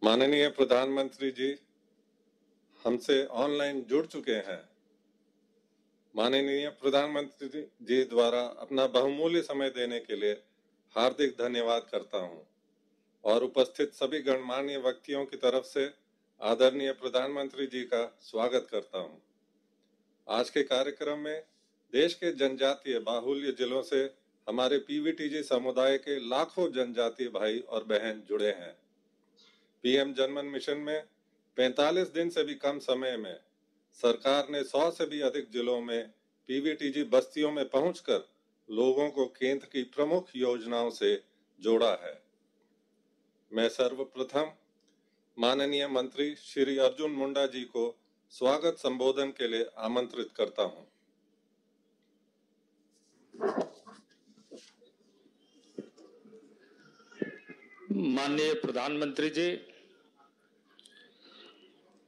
माननीय प्रधानमंत्री जी हमसे ऑनलाइन जुड़ चुके हैं। माननीय प्रधानमंत्री जी द्वारा अपना बहुमूल्य समय देने के लिए हार्दिक धन्यवाद करता हूं और उपस्थित सभी गणमान्य व्यक्तियों की तरफ से आदरणीय प्रधानमंत्री जी का स्वागत करता हूं। आज के कार्यक्रम में देश के जनजातीय बाहुल्य जिलों से हमारे पीवीटीजी समुदाय के लाखों जनजातीय भाई और बहन जुड़े हैं। पीएम जनमन मिशन में 45 दिन से भी कम समय में सरकार ने 100 से भी अधिक जिलों में पीवीटीजी बस्तियों में पहुंचकर लोगों को केंद्र की प्रमुख योजनाओं से जोड़ा है। मैं सर्वप्रथम माननीय मंत्री श्री अर्जुन मुंडा जी को स्वागत संबोधन के लिए आमंत्रित करता हूं। माननीय प्रधानमंत्री जी,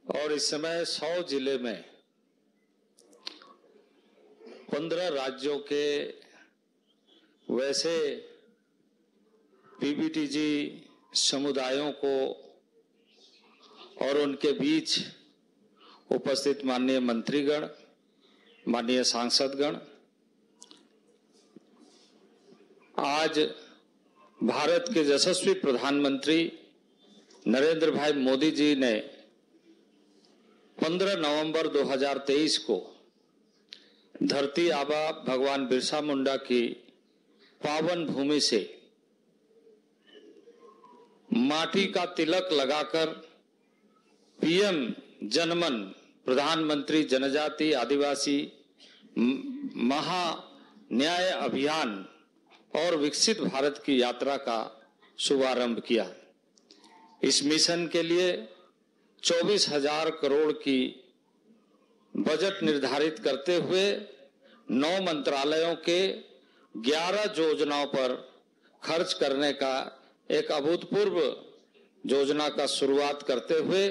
और इस समय 100 जिले में 15 राज्यों के वैसे पीवीटीजी समुदायों को और उनके बीच उपस्थित माननीय मंत्रीगण, माननीय सांसदगण, आज भारत के यशस्वी प्रधानमंत्री नरेंद्र भाई मोदी जी ने 15 नवंबर 2023 को धरती आबा भगवान बिरसा मुंडा की पावन भूमि से माटी का तिलक लगाकर पीएम जनमन, प्रधानमंत्री जनजाति आदिवासी महा न्याय अभियान और विकसित भारत की यात्रा का शुभारंभ किया। इस मिशन के लिए 24,000 करोड़ की बजट निर्धारित करते हुए 9 मंत्रालयों के 11 योजनाओं पर खर्च करने का एक अभूतपूर्व योजना का शुरुआत करते हुए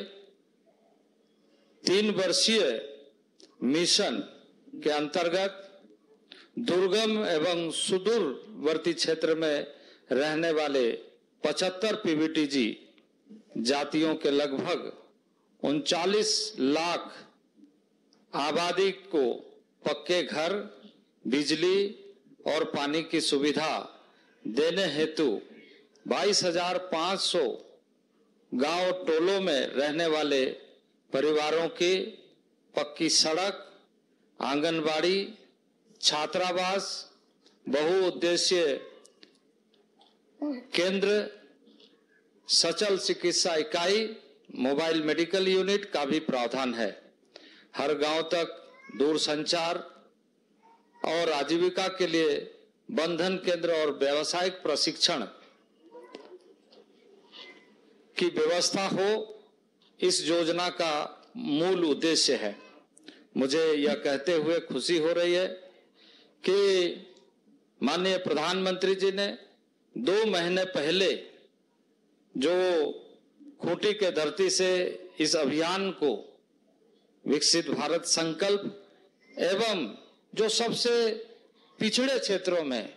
3 वर्षीय मिशन के अंतर्गत दुर्गम एवं सुदूरवर्ती क्षेत्र में रहने वाले 75 पीवीटीजी जातियों के लगभग 39 लाख आबादी को पक्के घर, बिजली और पानी की सुविधा देने हेतु 22,500 गांव टोलों में रहने वाले परिवारों की पक्की सड़क, आंगनबाड़ी, छात्रावास, बहुउद्देशीय केंद्र, सचल चिकित्सा इकाई, मोबाइल मेडिकल यूनिट का भी प्रावधान है। हर गांव तक दूरसंचार और आजीविका के लिए बंधन केंद्र और व्यावसायिक प्रशिक्षण की व्यवस्था हो, इस योजना का मूल उद्देश्य है। मुझे यह कहते हुए खुशी हो रही है कि माननीय प्रधानमंत्री जी ने 2 महीने पहले जो खूंटी के धरती से इस अभियान को विकसित भारत संकल्प एवं जो सबसे पिछड़े क्षेत्रों में,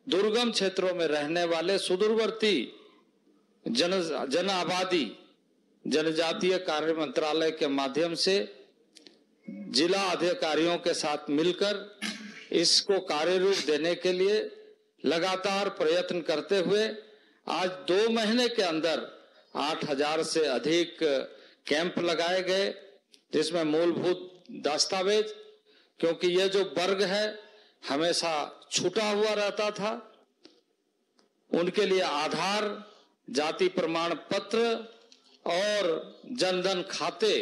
दुर्गम क्षेत्रों में रहने वाले सुदूरवर्ती जन आबादी जनजातीय कार्य मंत्रालय के माध्यम से जिला अधिकारियों के साथ मिलकर इसको कार्य रूप देने के लिए लगातार प्रयत्न करते हुए आज 2 महीने के अंदर 8,000 से अधिक कैंप लगाए गए, जिसमें मूलभूत दस्तावेज, क्योंकि यह जो वर्ग है हमेशा छूटा हुआ रहता था, उनके लिए आधार, जाति प्रमाण पत्र और जनधन खाते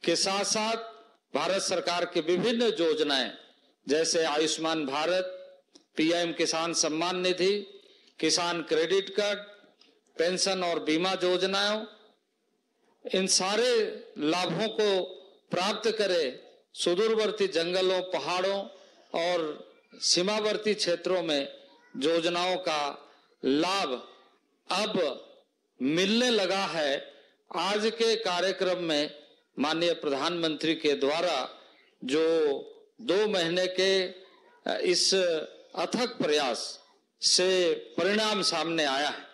के साथ साथ भारत सरकार की विभिन्न योजनाएं जैसे आयुष्मान भारत, पीएम किसान सम्मान निधि, किसान क्रेडिट कार्ड, पेंशन और बीमा योजनाओं, इन सारे लाभों को प्राप्त करे सुदूरवर्ती जंगलों, पहाड़ों और सीमावर्ती क्षेत्रों में योजनाओं का लाभ अब मिलने लगा है। आज के कार्यक्रम में माननीय प्रधानमंत्री के द्वारा जो 2 महीने के इस अथक प्रयास से परिणाम सामने आया है।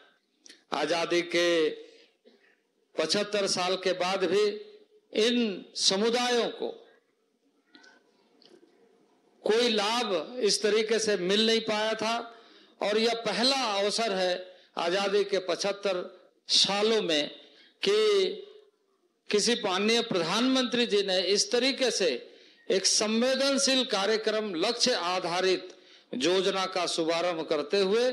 आजादी के 75 साल के बाद भी इन समुदायों को कोई लाभ इस तरीके से मिल नहीं पाया था और यह पहला अवसर है आजादी के 75 सालों में कि किसी माननीय प्रधानमंत्री जी ने इस तरीके से एक संवेदनशील कार्यक्रम, लक्ष्य आधारित योजना का शुभारंभ करते हुए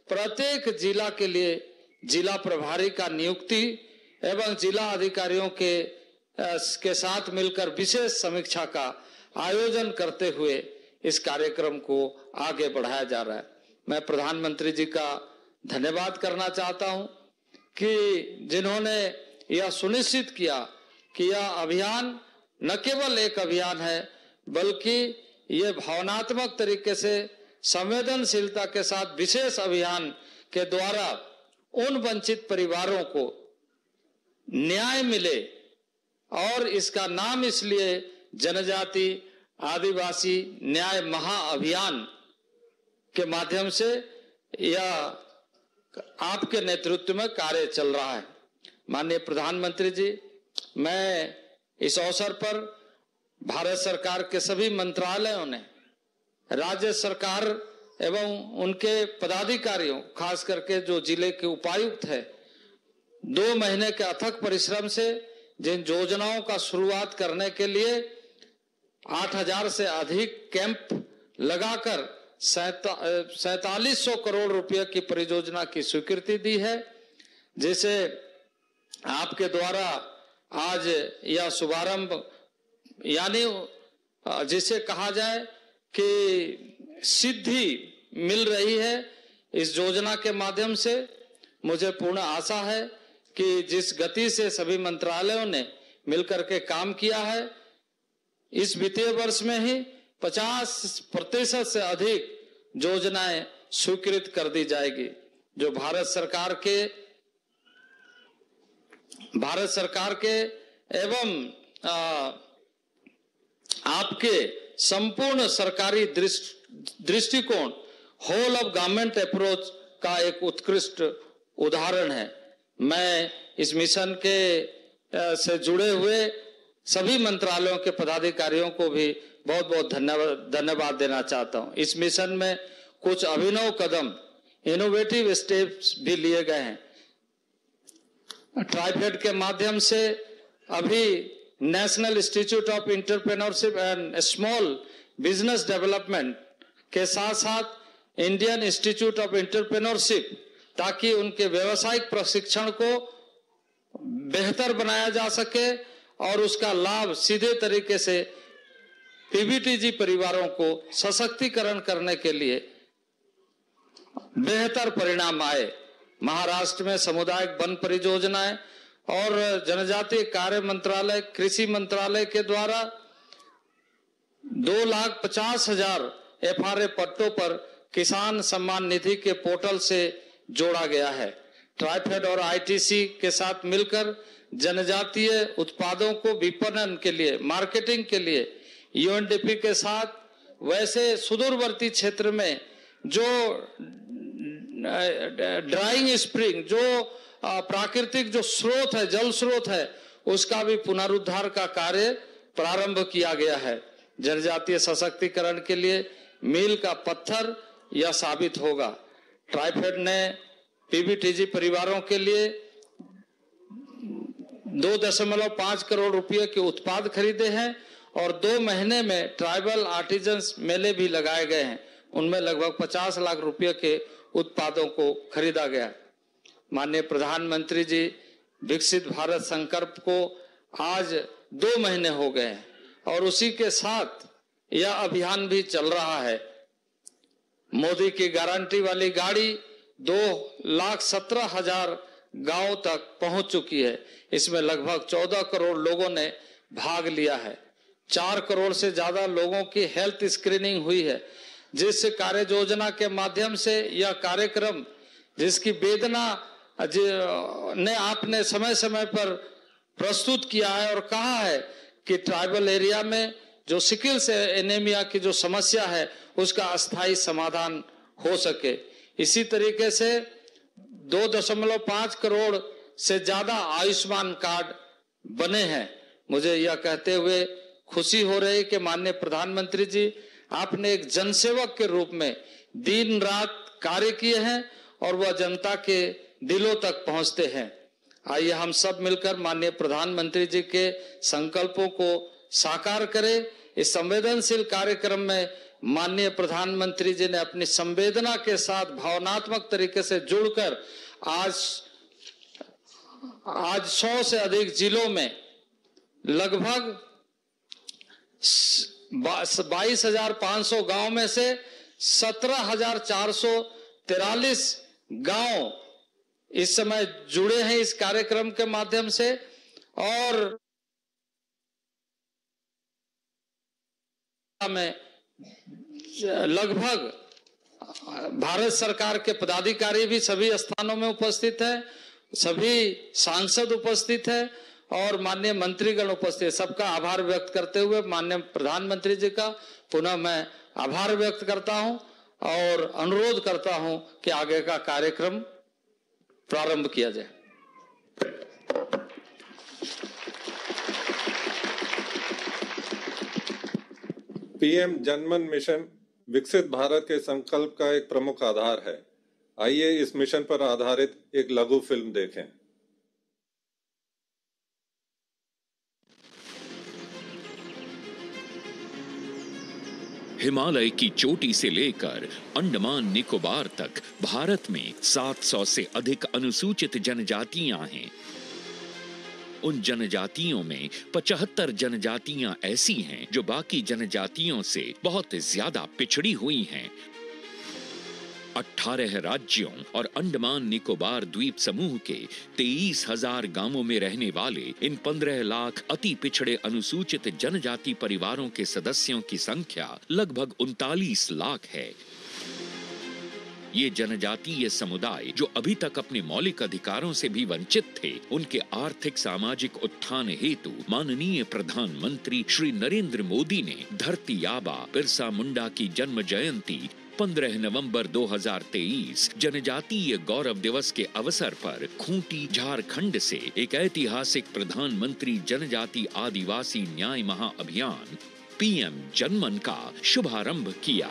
प्रत्येक जिला के लिए जिला प्रभारी का नियुक्ति एवं जिला अधिकारियों के साथ मिलकर विशेष समीक्षा का आयोजन करते हुए इस कार्यक्रम को आगे बढ़ाया जा रहा है। मैं प्रधानमंत्री जी का धन्यवाद करना चाहता हूं कि जिन्होंने यह सुनिश्चित किया कि यह अभियान न केवल एक अभियान है बल्कि ये भावनात्मक तरीके से संवेदनशीलता के साथ विशेष अभियान के द्वारा उन वंचित परिवारों को न्याय मिले और इसका नाम इसलिए जनजाति आदिवासी न्याय महाअभियान के माध्यम से यह आपके नेतृत्व में कार्य चल रहा है। माननीय प्रधानमंत्री जी, मैं इस अवसर पर भारत सरकार के सभी मंत्रालयों ने, राज्य सरकार एवं उनके पदाधिकारियों, खास करके जो जिले के उपायुक्त है, 2 महीने के अथक परिश्रम से जिन योजनाओं का शुरुआत करने के लिए 8000 से अधिक कैंप लगाकर 4700 करोड़ रुपए की परियोजना की स्वीकृति दी है, जिसे आपके द्वारा आज यह शुभारंभ यानी जिसे कहा जाए कि सिद्धि मिल रही है इस योजना के माध्यम से। मुझे पूर्ण आशा है कि जिस गति से सभी मंत्रालयों ने मिलकर के काम किया है, इस वित्तीय वर्ष में ही 50% से अधिक योजनाएं स्वीकृत कर दी जाएगी, जो भारत सरकार के एवं आपके संपूर्ण सरकारी दृष्टिकोण, होल ऑफ गवर्नमेंट अप्रोच का एक उत्कृष्ट उदाहरण है। मैं इस मिशन के से जुड़े हुए सभी मंत्रालयों के पदाधिकारियों को भी बहुत बहुत धन्यवाद देना चाहता हूं। इस मिशन में कुछ अभिनव कदम, इनोवेटिव स्टेप्स भी लिए गए हैं। ट्राइफेड के माध्यम से अभी national institute of entrepreneurship and small business development के साथ साथ इंडियन इंस्टीट्यूट ऑफ एंटरप्रेन्योरशिप, ताकि उनके व्यावसायिक प्रशिक्षण को बेहतर बनाया जा सके और उसका लाभ सीधे तरीके से पीबीटीजी परिवारों को सशक्तिकरण करने के लिए बेहतर परिणाम आए। महाराष्ट्र में सामुदायिक वन परियोजनाएं और जनजातीय कार्य मंत्रालय, कृषि मंत्रालय के द्वारा 2,50,000 एफआरए पट्टों पर किसान सम्मान निधि के पोर्टल से जोड़ा गया है। ट्राइफेड और आईटीसी के साथ मिलकर जनजातीय उत्पादों को विपणन के लिए, मार्केटिंग के लिए यूएनडीपी के साथ वैसे सुदूरवर्ती क्षेत्र में जो ड्राइंग स्प्रिंग, जो प्राकृतिक जो स्रोत है, जल स्रोत है, उसका भी पुनरुद्धार का कार्य प्रारंभ किया गया है। जनजातीय सशक्तिकरण के लिए मील का पत्थर यह साबित होगा। ट्राइफेड ने पीबीटीजी परिवारों के लिए 2.5 करोड़ रुपए के उत्पाद खरीदे हैं और 2 महीने में ट्राइबल आर्टिजन्स मेले भी लगाए गए हैं। उनमें लगभग 50 लाख रुपए के उत्पादों को खरीदा गया। माननीय प्रधानमंत्री जी, विकसित भारत संकल्प को आज 2 महीने हो गए हैं और उसी के साथ यह अभियान भी चल रहा है। मोदी की गारंटी वाली गाड़ी 2,17,000 गांव तक पहुंच चुकी है। इसमें लगभग 14 करोड़ लोगों ने भाग लिया है। 4 करोड़ से ज्यादा लोगों की हेल्थ स्क्रीनिंग हुई है, जिस कार्य योजना के माध्यम से यह कार्यक्रम, जिसकी वेदना ने आपने समय समय पर प्रस्तुत किया है और कहा है कि ट्राइबल एरिया में जो सिकिल से एनीमिया की जो समस्या है उसका अस्थायी समाधान हो सके। इसी तरीके से 2.5 करोड़ से ज्यादा आयुष्मान कार्ड बने हैं। मुझे यह कहते हुए खुशी हो रही है कि माननीय प्रधानमंत्री जी, आपने एक जनसेवक के रूप में दिन रात कार्य किए हैं और वह जनता के दिलों तक पहुंचते हैं। आइए हम सब मिलकर माननीय प्रधानमंत्री जी के संकल्पों को साकार करें। इस संवेदनशील कार्यक्रम में माननीय प्रधानमंत्री जी ने अपनी संवेदना के साथ भावनात्मक तरीके से जुड़कर आज 100 से अधिक जिलों में लगभग 22,500 गांव में से 17,443 गांव इस समय जुड़े हैं इस कार्यक्रम के माध्यम से। और में लगभग भारत सरकार के पदाधिकारी भी सभी स्थानों में उपस्थित है, सभी सांसद उपस्थित है और माननीय मंत्रीगण उपस्थित है। सबका आभार व्यक्त करते हुए माननीय प्रधानमंत्री जी का पुनः मैं आभार व्यक्त करता हूं और अनुरोध करता हूं कि आगे का कार्यक्रम प्रारंभ किया जाए। पीएम जनमन मिशन विकसित भारत के संकल्प का एक प्रमुख आधार है। आइए इस मिशन पर आधारित एक लघु फिल्म देखें। हिमालय की चोटी से लेकर अंडमान निकोबार तक भारत में 700 से अधिक अनुसूचित जनजातियां हैं। उन जनजातियों में 75 जनजातियां ऐसी हैं जो बाकी जनजातियों से बहुत ज्यादा पिछड़ी हुई हैं। 18 राज्यों और अंडमान निकोबार द्वीप समूह के 23,000 गांवों में रहने वाले इन 15 लाख अति पिछड़े अनुसूचित जनजाति परिवारों के सदस्यों की संख्या लगभग 39 लाख है। ये जनजातीय समुदाय जो अभी तक अपने मौलिक अधिकारों से भी वंचित थे, उनके आर्थिक सामाजिक उत्थान हेतु माननीय प्रधानमंत्री श्री नरेंद्र मोदी ने धरती आबा बिरसा मुंडा की जन्म जयंती 15 नवंबर 2023 जनजातीय गौरव दिवस के अवसर पर खूंटी झारखंड से एक ऐतिहासिक प्रधानमंत्री जनजाति आदिवासी न्याय महाअभियान पीएम जनमन का शुभारंभ किया।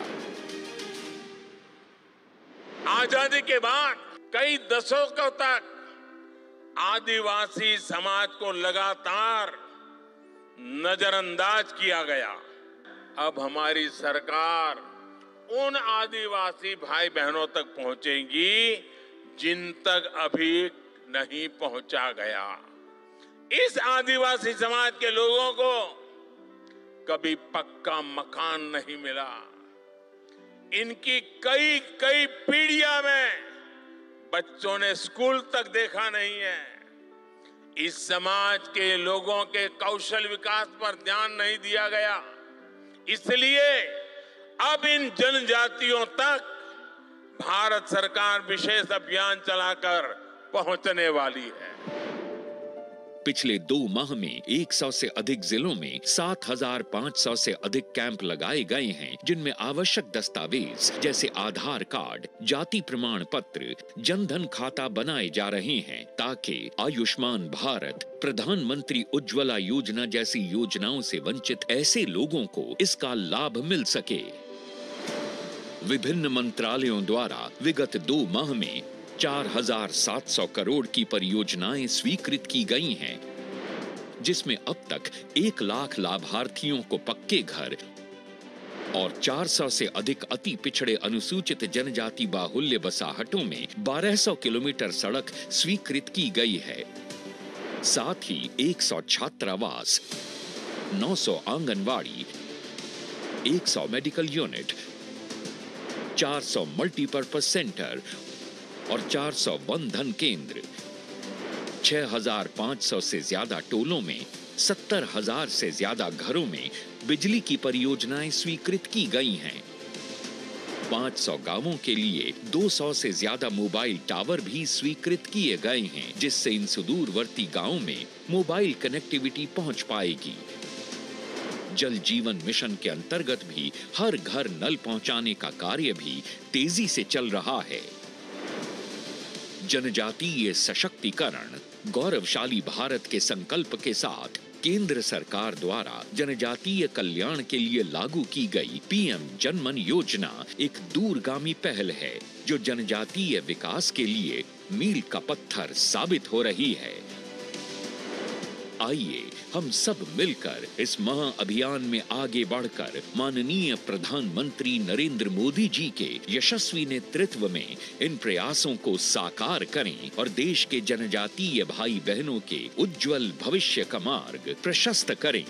आजादी के बाद कई दशकों तक आदिवासी समाज को लगातार नजरअंदाज किया गया। अब हमारी सरकार उन आदिवासी भाई बहनों तक पहुंचेगी जिन तक अभी नहीं पहुंचा गया। इस आदिवासी समाज के लोगों को कभी पक्का मकान नहीं मिला। इनकी कई कई पीढ़ियां में बच्चों ने स्कूल तक देखा नहीं है। इस समाज के लोगों के कौशल विकास पर ध्यान नहीं दिया गया। इसलिए अब इन जनजातियों तक भारत सरकार विशेष अभियान चलाकर पहुंचने वाली है। पिछले 2 माह में 100 से अधिक जिलों में 7,500 से अधिक कैंप लगाए गए हैं, जिनमें आवश्यक दस्तावेज जैसे आधार कार्ड, जाति प्रमाण पत्र, जनधन खाता बनाए जा रहे हैं ताकि आयुष्मान भारत, प्रधानमंत्री उज्ज्वला योजना जैसी योजनाओं से वंचित ऐसे लोगों को इसका लाभ मिल सके। विभिन्न मंत्रालयों द्वारा विगत 2 माह में 4,700 करोड़ की परियोजनाएं स्वीकृत की गई हैं, जिसमें अब तक 1 लाख लाभार्थियों को पक्के घर और 400 से अधिक अति पिछड़े अनुसूचित जनजाति बाहुल्य बसाहटों में 1200 किलोमीटर सड़क स्वीकृत की गई है। साथ ही 100 छात्रावास, 900 anganwadi, 100 medical unit, 400 multipurpose centre और 400 वन धन केंद्र, 6,500 से ज्यादा टोलों में 70,000 से ज्यादा घरों में बिजली की परियोजनाएं स्वीकृत की गई हैं। 500 गांवों के लिए 200 से ज्यादा मोबाइल टावर भी स्वीकृत किए गए हैं, जिससे इन सुदूरवर्ती गांवों में मोबाइल कनेक्टिविटी पहुंच पाएगी। जल जीवन मिशन के अंतर्गत भी हर घर नल पहुंचाने का कार्य भी तेजी से चल रहा है। जनजातीय सशक्तिकरण, गौरवशाली भारत के संकल्प के साथ केंद्र सरकार द्वारा जनजातीय कल्याण के लिए लागू की गई पीएम जनमन योजना एक दूरगामी पहल है जो जनजातीय विकास के लिए मील का पत्थर साबित हो रही है। आइए हम सब मिलकर इस महाअभियान में आगे बढ़कर माननीय प्रधानमंत्री नरेंद्र मोदी जी के यशस्वी नेतृत्व में इन प्रयासों को साकार करें और देश के जनजातीय भाई बहनों के उज्जवल भविष्य का मार्ग प्रशस्त करें।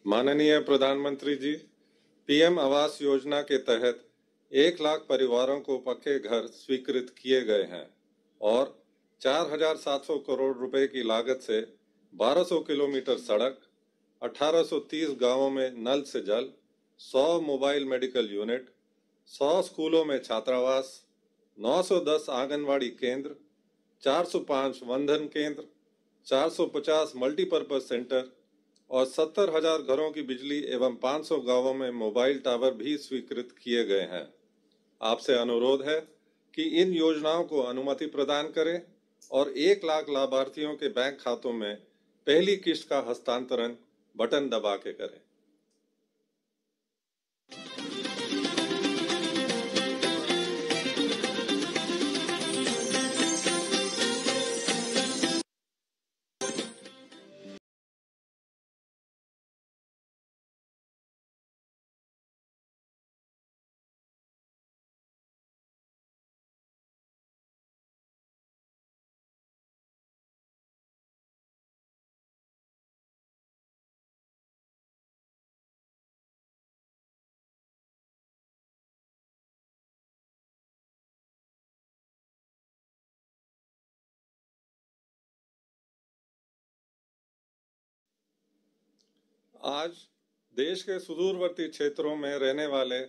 माननीय प्रधानमंत्री जी, पीएम आवास योजना के तहत 1 लाख परिवारों को पक्के घर स्वीकृत किए गए हैं और 4,700 करोड़ रुपए की लागत से 1200 किलोमीटर सड़क, 1830 गांवों में नल से जल, 100 मोबाइल मेडिकल यूनिट, 100 स्कूलों में छात्रावास, 910 आंगनवाड़ी केंद्र, 405 वंदन केंद्र, 450 मल्टीपर्पज सेंटर और 70,000 घरों की बिजली एवं 500 गांवों में मोबाइल टावर भी स्वीकृत किए गए हैं। आपसे अनुरोध है कि इन योजनाओं को अनुमति प्रदान करें और 1 लाख लाभार्थियों के बैंक खातों में पहली किस्त का हस्तांतरण बटन दबा के करें। आज देश के सुदूरवर्ती क्षेत्रों में रहने वाले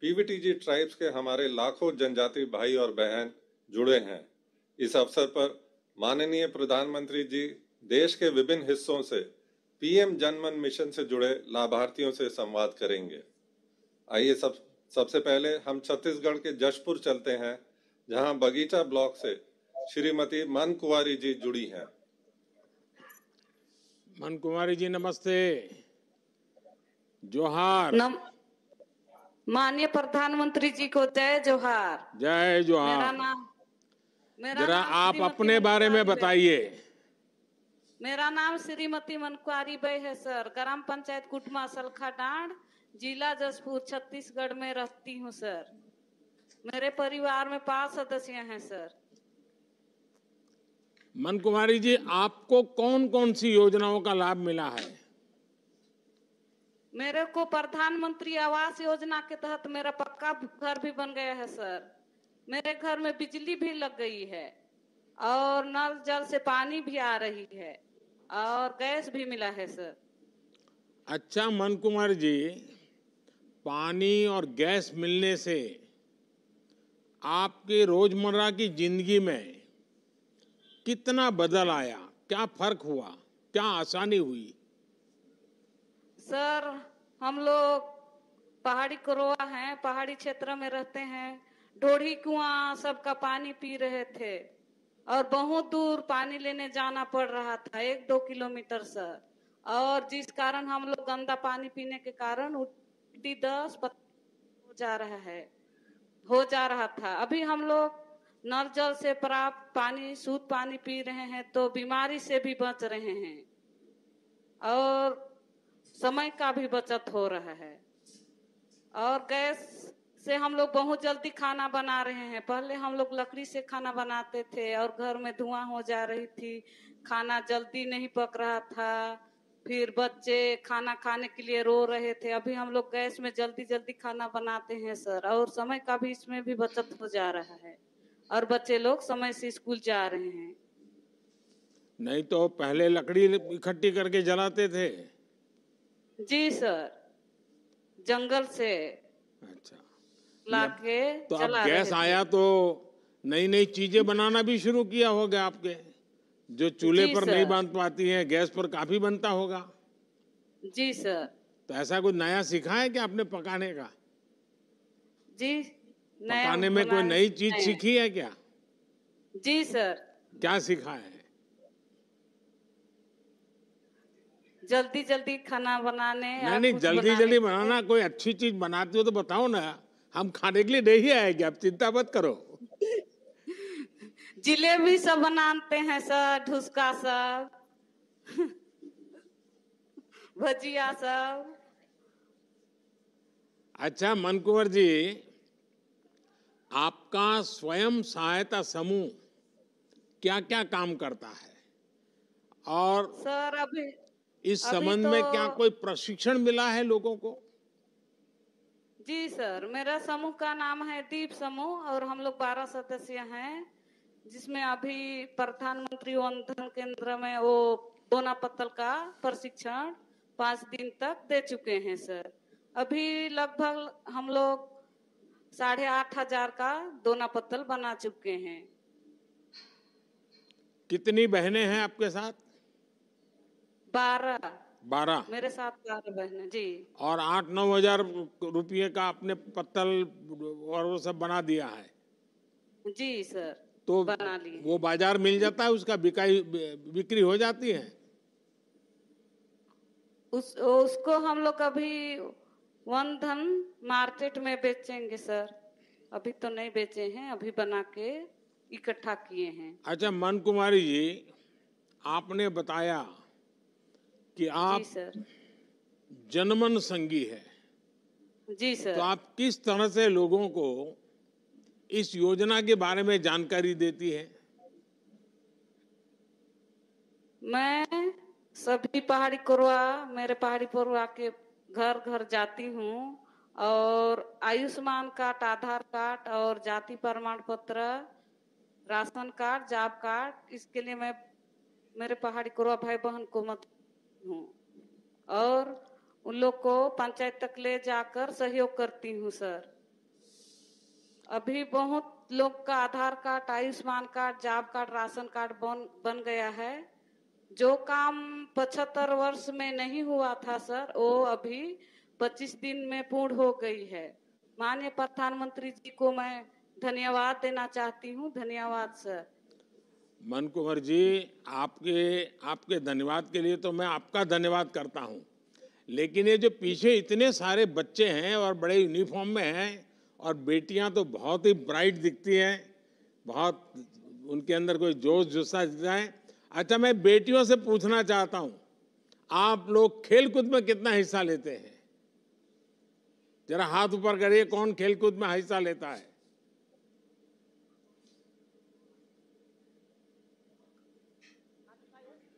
पीवीटीजी ट्राइब्स के हमारे लाखों जनजाति भाई और बहन जुड़े हैं। इस अवसर पर माननीय प्रधानमंत्री जी देश के विभिन्न हिस्सों से पीएम जनमन मिशन से जुड़े लाभार्थियों से संवाद करेंगे। आइए सबसे पहले हम छत्तीसगढ़ के जशपुर चलते हैं, जहां बगीचा ब्लॉक से श्रीमती मन कुमारी जी जुड़ी हैं। मन कुमारी जी नमस्ते, जोहार। माननीय प्रधानमंत्री जी को जय जोहार। जय जोहार। जरा आप अपने बारे में बताइए। मेरा नाम श्रीमती मनकुआरी बाई है सर। ग्राम पंचायत कुटमा सलखा डांड, जिला जशपुर, छत्तीसगढ़ में रहती हूँ सर। मेरे परिवार में 5 सदस्य हैं सर। मन कुमारी जी, आपको कौन कौन सी योजनाओं का लाभ मिला है? मेरे को प्रधानमंत्री आवास योजना के तहत मेरा पक्का घर भी बन गया है सर। मेरे घर में बिजली भी लग गई है और नल जल से पानी भी आ रही है और गैस भी मिला है सर। अच्छा मन कुमार जी, पानी और गैस मिलने से आपके रोजमर्रा की जिंदगी में कितना बदल आया? क्या फर्क हुआ? क्या आसानी हुई? सर, हम लोग पहाड़ी कुरोआ हैं, पहाड़ी क्षेत्र में रहते हैं। ढोढ़ी कुआं सबका पानी पी रहे थे और बहुत दूर पानी लेने जाना पड़ रहा था, 1-2 किलोमीटर सर। और जिस कारण हम लोग गंदा पानी पीने के कारण उल्टी दस्त हो जा रहा था। अभी हम लोग नल जल से प्राप्त पानी, शुद्ध पानी पी रहे हैं तो बीमारी से भी बच रहे हैं और समय का भी बचत हो रहा है। और गैस से हम लोग बहुत जल्दी खाना बना रहे हैं। पहले हम लोग लकड़ी से खाना बनाते थे और घर में धुआं हो जा रही थी, खाना जल्दी नहीं पक रहा था, फिर बच्चे खाना खाने के लिए रो रहे थे। अभी हम लोग गैस में जल्दी जल्दी खाना बनाते हैं सर, और समय का भी इसमें भी बचत हो जा रहा है और बच्चे लोग समय से स्कूल जा रहे हैं। नहीं तो पहले लकड़ी इकट्ठी करके जलाते थे। जी सर, जंगल से अच्छा लाके तो अब गैस आया तो नई नई चीजें बनाना भी शुरू किया होगा आपके? जो चूल्हे जी पर सर। नहीं बन पाती हैं, गैस पर काफी बनता होगा। जी सर। तो ऐसा कुछ नया सीखा है क्या आपने पकाने का? जी, नया पकाने में कोई बनाने नई सीखते चीज हैं। सीखी है क्या? जी सर, क्या सीखा है? जल्दी जल्दी खाना बनाने नहीं या नहीं, कुछ जल्दी बनाने जल्दी के लिए। बनाना। कोई अच्छी चीज बनाती हो तो बताओ ना, हम खाने के लिए नहीं आएंगे, आप चिंता मत करो। जिलेबी सब बनाते हैं सर, ढुसका सब, भजिया सब। अच्छा मन कुंवर जी, आपका स्वयं सहायता समूह क्या क्या काम करता है, और सर अभी इस अभी संबंध तो में क्या कोई प्रशिक्षण मिला है लोगों को? जी सर, मेरा समूह का नाम है दीप समूह और हम लोग 12 सदस्य हैं, जिसमें अभी प्रधानमंत्री वन धन केंद्र में वो दोना पत्तल का प्रशिक्षण 5 दिन तक दे चुके हैं सर। अभी लगभग हम लोग 8,500 का दोना पत्तल बना चुके हैं। कितनी बहनें हैं आपके साथ? 12। 12। मेरे साथ 12 बहनें जी। और 8-9 हजार रुपये का आपने पत्तल और वो सब बना दिया है, जी सर, तो बना लिए। वो बाजार मिल जाता है, उसका बिक्री हो जाती है? उसको हम लोग अभी वन धन मार्केट में बेचेंगे सर। अभी तो नहीं बेचे हैं, अभी बना के इकट्ठा किए हैं। अच्छा मन कुमारी जी, आपने बताया कि जी आप सर। जनमन संगी है, जी तो सर। आप किस तरह से लोगों को इस योजना के बारे में जानकारी देती है? मैं सभी पहाड़ी कोरवा, मेरे पहाड़ी कोरवा के घर घर जाती हूँ और आयुष्मान कार्ड, आधार कार्ड और जाति प्रमाण पत्र, राशन कार्ड, जॉब कार्ड, इसके लिए मैं मेरे पहाड़ी कोरवा भाई बहन को मत हूँ और उन लोग को पंचायत तक ले जाकर सहयोग करती हूँ सर। अभी बहुत लोग का Aadhaar card, Ayushman card, job card, ration card बन गया है। जो काम 75 वर्ष में नहीं हुआ था सर, वो अभी 25 दिन में पूर्ण हो गई है। माननीय प्रधानमंत्री जी को मैं धन्यवाद देना चाहती हूँ। धन्यवाद सर। मन कुंवर जी, आपके धन्यवाद के लिए तो मैं आपका धन्यवाद करता हूं, लेकिन ये जो पीछे इतने सारे बच्चे हैं और बड़े यूनिफॉर्म में हैं, और बेटियां तो बहुत ही ब्राइट दिखती हैं, बहुत उनके अंदर कोई जोश जुस्सा दिखता है। अच्छा, मैं बेटियों से पूछना चाहता हूं, आप लोग खेलकूद में कितना हिस्सा लेते हैं? जरा हाथ ऊपर करिए, कौन खेलकूद में हिस्सा लेता है?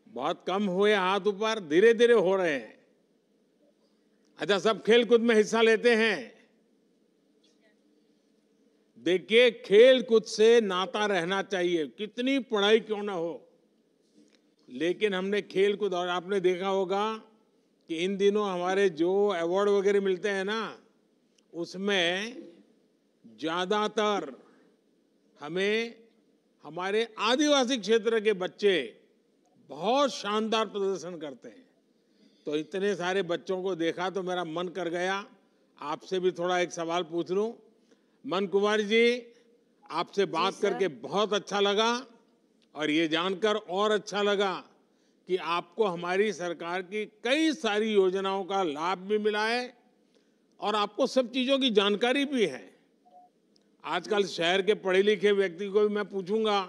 बहुत कम हुए हाथ ऊपर, धीरे धीरे हो रहे हैं। अच्छा, सब खेलकूद में हिस्सा लेते हैं? देखिए, खेलकूद से नाता रहना चाहिए, कितनी पढ़ाई क्यों ना हो, लेकिन हमने खेलकूद, और आपने देखा होगा कि इन दिनों हमारे जो अवार्ड वगैरह मिलते हैं ना, उसमें ज्यादातर हमें हमारे आदिवासी क्षेत्र के बच्चे बहुत शानदार प्रदर्शन करते हैं। तो इतने सारे बच्चों को देखा तो मेरा मन कर गया आपसे भी थोड़ा एक सवाल पूछ लूं। मन कुमार जी, आपसे बात करके बहुत अच्छा लगा, और ये जानकर और अच्छा लगा कि आपको हमारी सरकार की कई सारी योजनाओं का लाभ भी मिला है और आपको सब चीजों की जानकारी भी है। आजकल शहर के पढ़े लिखे व्यक्ति को भी मैं पूछूंगा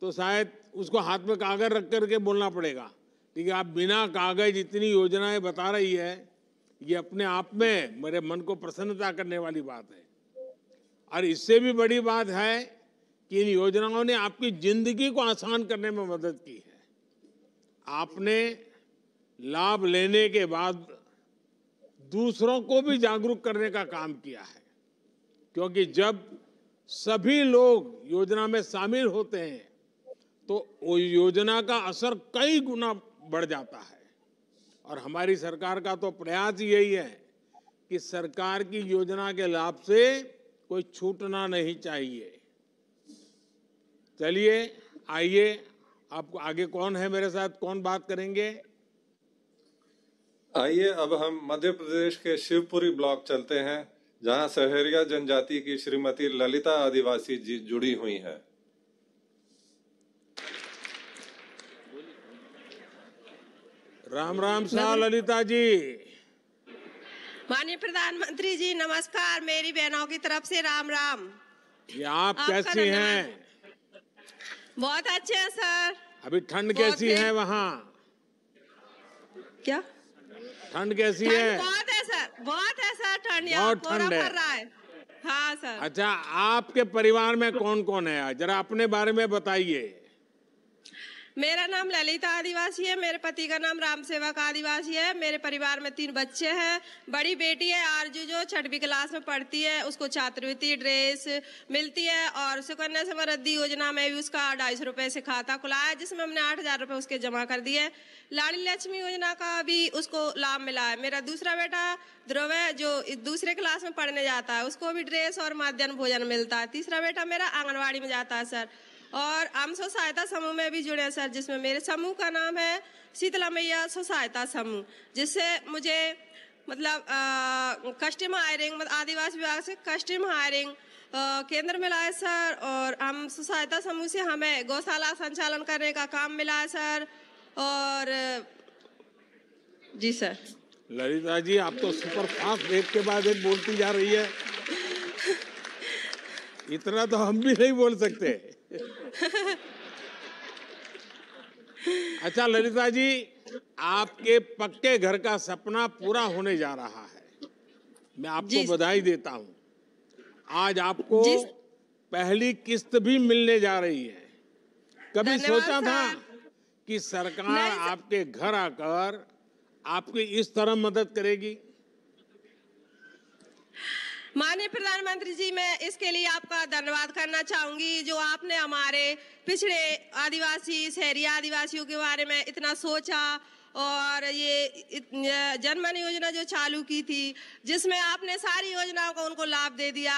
तो शायद उसको हाथ में कागज रख करके बोलना पड़ेगा, क्योंकि आप बिना कागज इतनी योजनाएं बता रही है, ये अपने आप में मेरे मन को प्रसन्नता करने वाली बात है। और इससे भी बड़ी बात है कि इन योजनाओं ने आपकी जिंदगी को आसान करने में मदद की है। आपने लाभ लेने के बाद दूसरों को भी जागरूक करने का काम किया है, क्योंकि जब सभी लोग योजना में शामिल होते हैं तो वो योजना का असर कई गुना बढ़ जाता है। और हमारी सरकार का तो प्रयास यही है कि सरकार की योजना के लाभ से कोई छूटना नहीं चाहिए। चलिए, आइए आपको आगे कौन है मेरे साथ, कौन बात करेंगे? आइए अब हम मध्य प्रदेश के शिवपुरी ब्लॉक चलते हैं, जहां सहरिया जनजाति की श्रीमती ललिता आदिवासी जी जुड़ी हुई हैं। राम राम साहब ललिता जी। माननीय प्रधानमंत्री जी नमस्कार, मेरी बहनों की तरफ से राम राम। ये आप कैसी हैं? बहुत अच्छे हैं सर। अभी ठंड कैसी है वहाँ? क्या ठंड कैसी है? बहुत है सर, बहुत है सर, ठंड बहुत ठंड है। पड़ रहा है। हाँ सर। अच्छा, आपके परिवार में कौन कौन है, जरा अपने बारे में बताइए। मेरा नाम ललिता आदिवासी है, मेरे पति का नाम राम सेवक आदिवासी है। मेरे परिवार में 3 बच्चे हैं। बड़ी बेटी है आरजू, जो 6वीं क्लास में पढ़ती है, उसको छात्रवृत्ति ड्रेस मिलती है, और सुकन्या समृद्धि योजना में भी उसका 250 रुपए से खाता खुला है, जिसमें हमने 8000 रुपए उसके जमा कर दिए। लाड़ी लक्ष्मी योजना का भी उसको लाभ मिला है। मेरा दूसरा बेटा ध्रुव है, जो 2री क्लास में पढ़ने जाता है, उसको भी ड्रेस और मध्याह्न भोजन मिलता है। तीसरा बेटा मेरा आंगनबाड़ी में जाता है सर, और हम स्व सहायता समूह में भी जुड़े हैं सर, जिसमें मेरे समूह का नाम है शीतला मैया स्व सहायता समूह, जिससे मुझे मतलब कस्टम हायरिंग, आदिवासी विभाग से कस्टम हायरिंग केंद्र मिला है सर। और हम स्व सहायता समूह से हमें गौशाला संचालन करने का काम मिला है सर। और जी सर। ललिता जी, आप तो सुपर फास्ट एक के बाद एक बोलती जा रही है। इतना तो हम भी नहीं बोल सकते। अच्छा ललिता जी, आपके पक्के घर का सपना पूरा होने जा रहा है। मैं आपको बधाई देता हूं। आज आपको पहली किस्त भी मिलने जा रही है। कभी सोचा था कि सरकार आपके घर आकर आपकी इस तरह मदद करेगी? माननीय प्रधानमंत्री जी, मैं इसके लिए आपका धन्यवाद करना चाहूंगी, जो आपने हमारे पिछड़े आदिवासी शहरी आदिवासियों के बारे में इतना सोचा, और ये जनमन योजना जो चालू की थी, जिसमें आपने सारी योजनाओं को उनको लाभ दे दिया,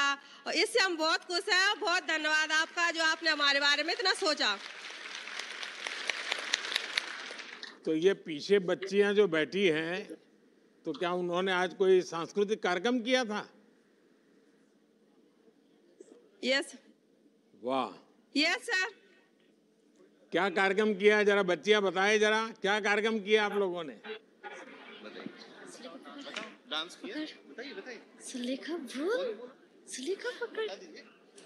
और इससे हम बहुत खुश हैं। बहुत धन्यवाद आपका, जो आपने हमारे बारे में इतना सोचा। तो ये पीछे बच्चियां जो बैठी हैं, तो क्या उन्होंने आज कोई सांस्कृतिक कार्यक्रम किया था? यस। वाह। Yes sir. क्या कार्यक्रम किया, जरा बच्चियां बताएं, जरा क्या कार्यक्रम किया आप लोगों ने? डांस किया, बताइए बताइए। सुलेखा बोल, सुलेखा पकड़,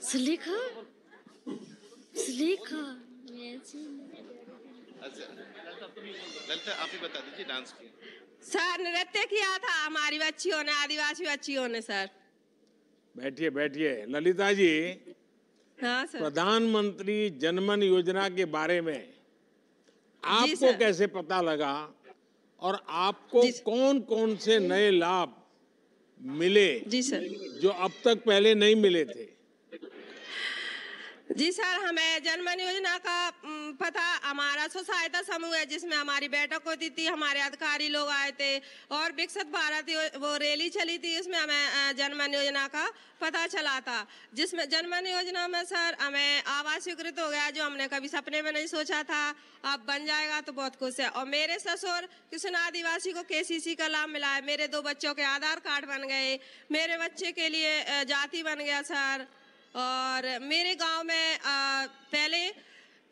सुलेखा, सुलेखा। ललिता आप ही बता दीजिए, डांस किया सर? नृत्य किया था हमारी बच्चियों ने, आदिवासी बच्चियों ने सर। बैठिए बैठिए। ललिता जी, हाँ सर। प्रधानमंत्री जनमन योजना के बारे में आपको कैसे पता लगा, और आपको कौन कौन से नए लाभ मिले जी सर, जो अब तक पहले नहीं मिले थे? जी सर, हमें जनमन योजना का पता, हमारा स्व सहायता समूह है, जिसमें हमारी बैठक होती थी, हमारे अधिकारी लोग आए थे, और विकसित भारत वो रैली चली थी, उसमें हमें जनमन योजना का पता चला था। जिसमें जनमन योजना में सर हमें आवास स्वीकृत हो गया, जो हमने कभी सपने में नहीं सोचा था। अब बन जाएगा तो बहुत खुश है। और मेरे ससुर कृष्ण आदिवासी को KCC का लाभ मिला है। मेरे 2 बच्चों के आधार कार्ड बन गए, मेरे बच्चे के लिए जाति बन गया सर। और मेरे गांव में पहले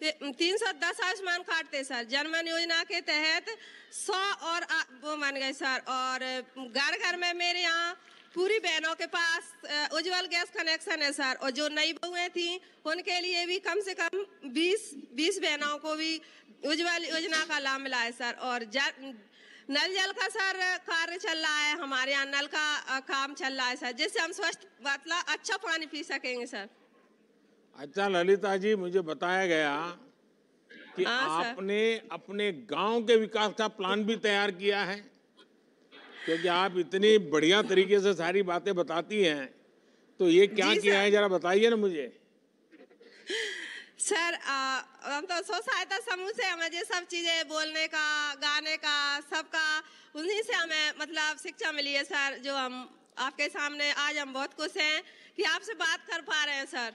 310 आयुष्मान कार्ड थे सर, जनमन योजना के तहत 100 और वो बन गए सर। और घर घर में मेरे यहाँ पूरी बहनों के पास उज्जवल गैस कनेक्शन है सर। और जो नई बहुएं थी, उनके लिए भी कम से कम 20 बहनों को भी उज्जवल योजना का लाभ मिला है सर। और नल जल का सर कार्य चल रहा है, हमारे यहाँ नल का काम चल रहा है सर, जिससे हम स्वस्थ मतलब अच्छा पानी पी सकेंगे सर। अच्छा ललिता जी, मुझे बताया गया कि आपने अपने गांव के विकास का प्लान भी तैयार किया है, क्योंकि आप इतनी बढ़िया तरीके से सारी बातें बताती हैं, तो ये क्या किया है, जरा बताइए ना मुझे। सर हम तो स्व सहायता समूह से हमें ये सब चीजें बोलने का, गाने का, सबका उन्हीं से हमें मतलब शिक्षा मिली है सर, जो हम आपके सामने आज हम बहुत खुश हैं कि आपसे बात कर पा रहे हैं सर।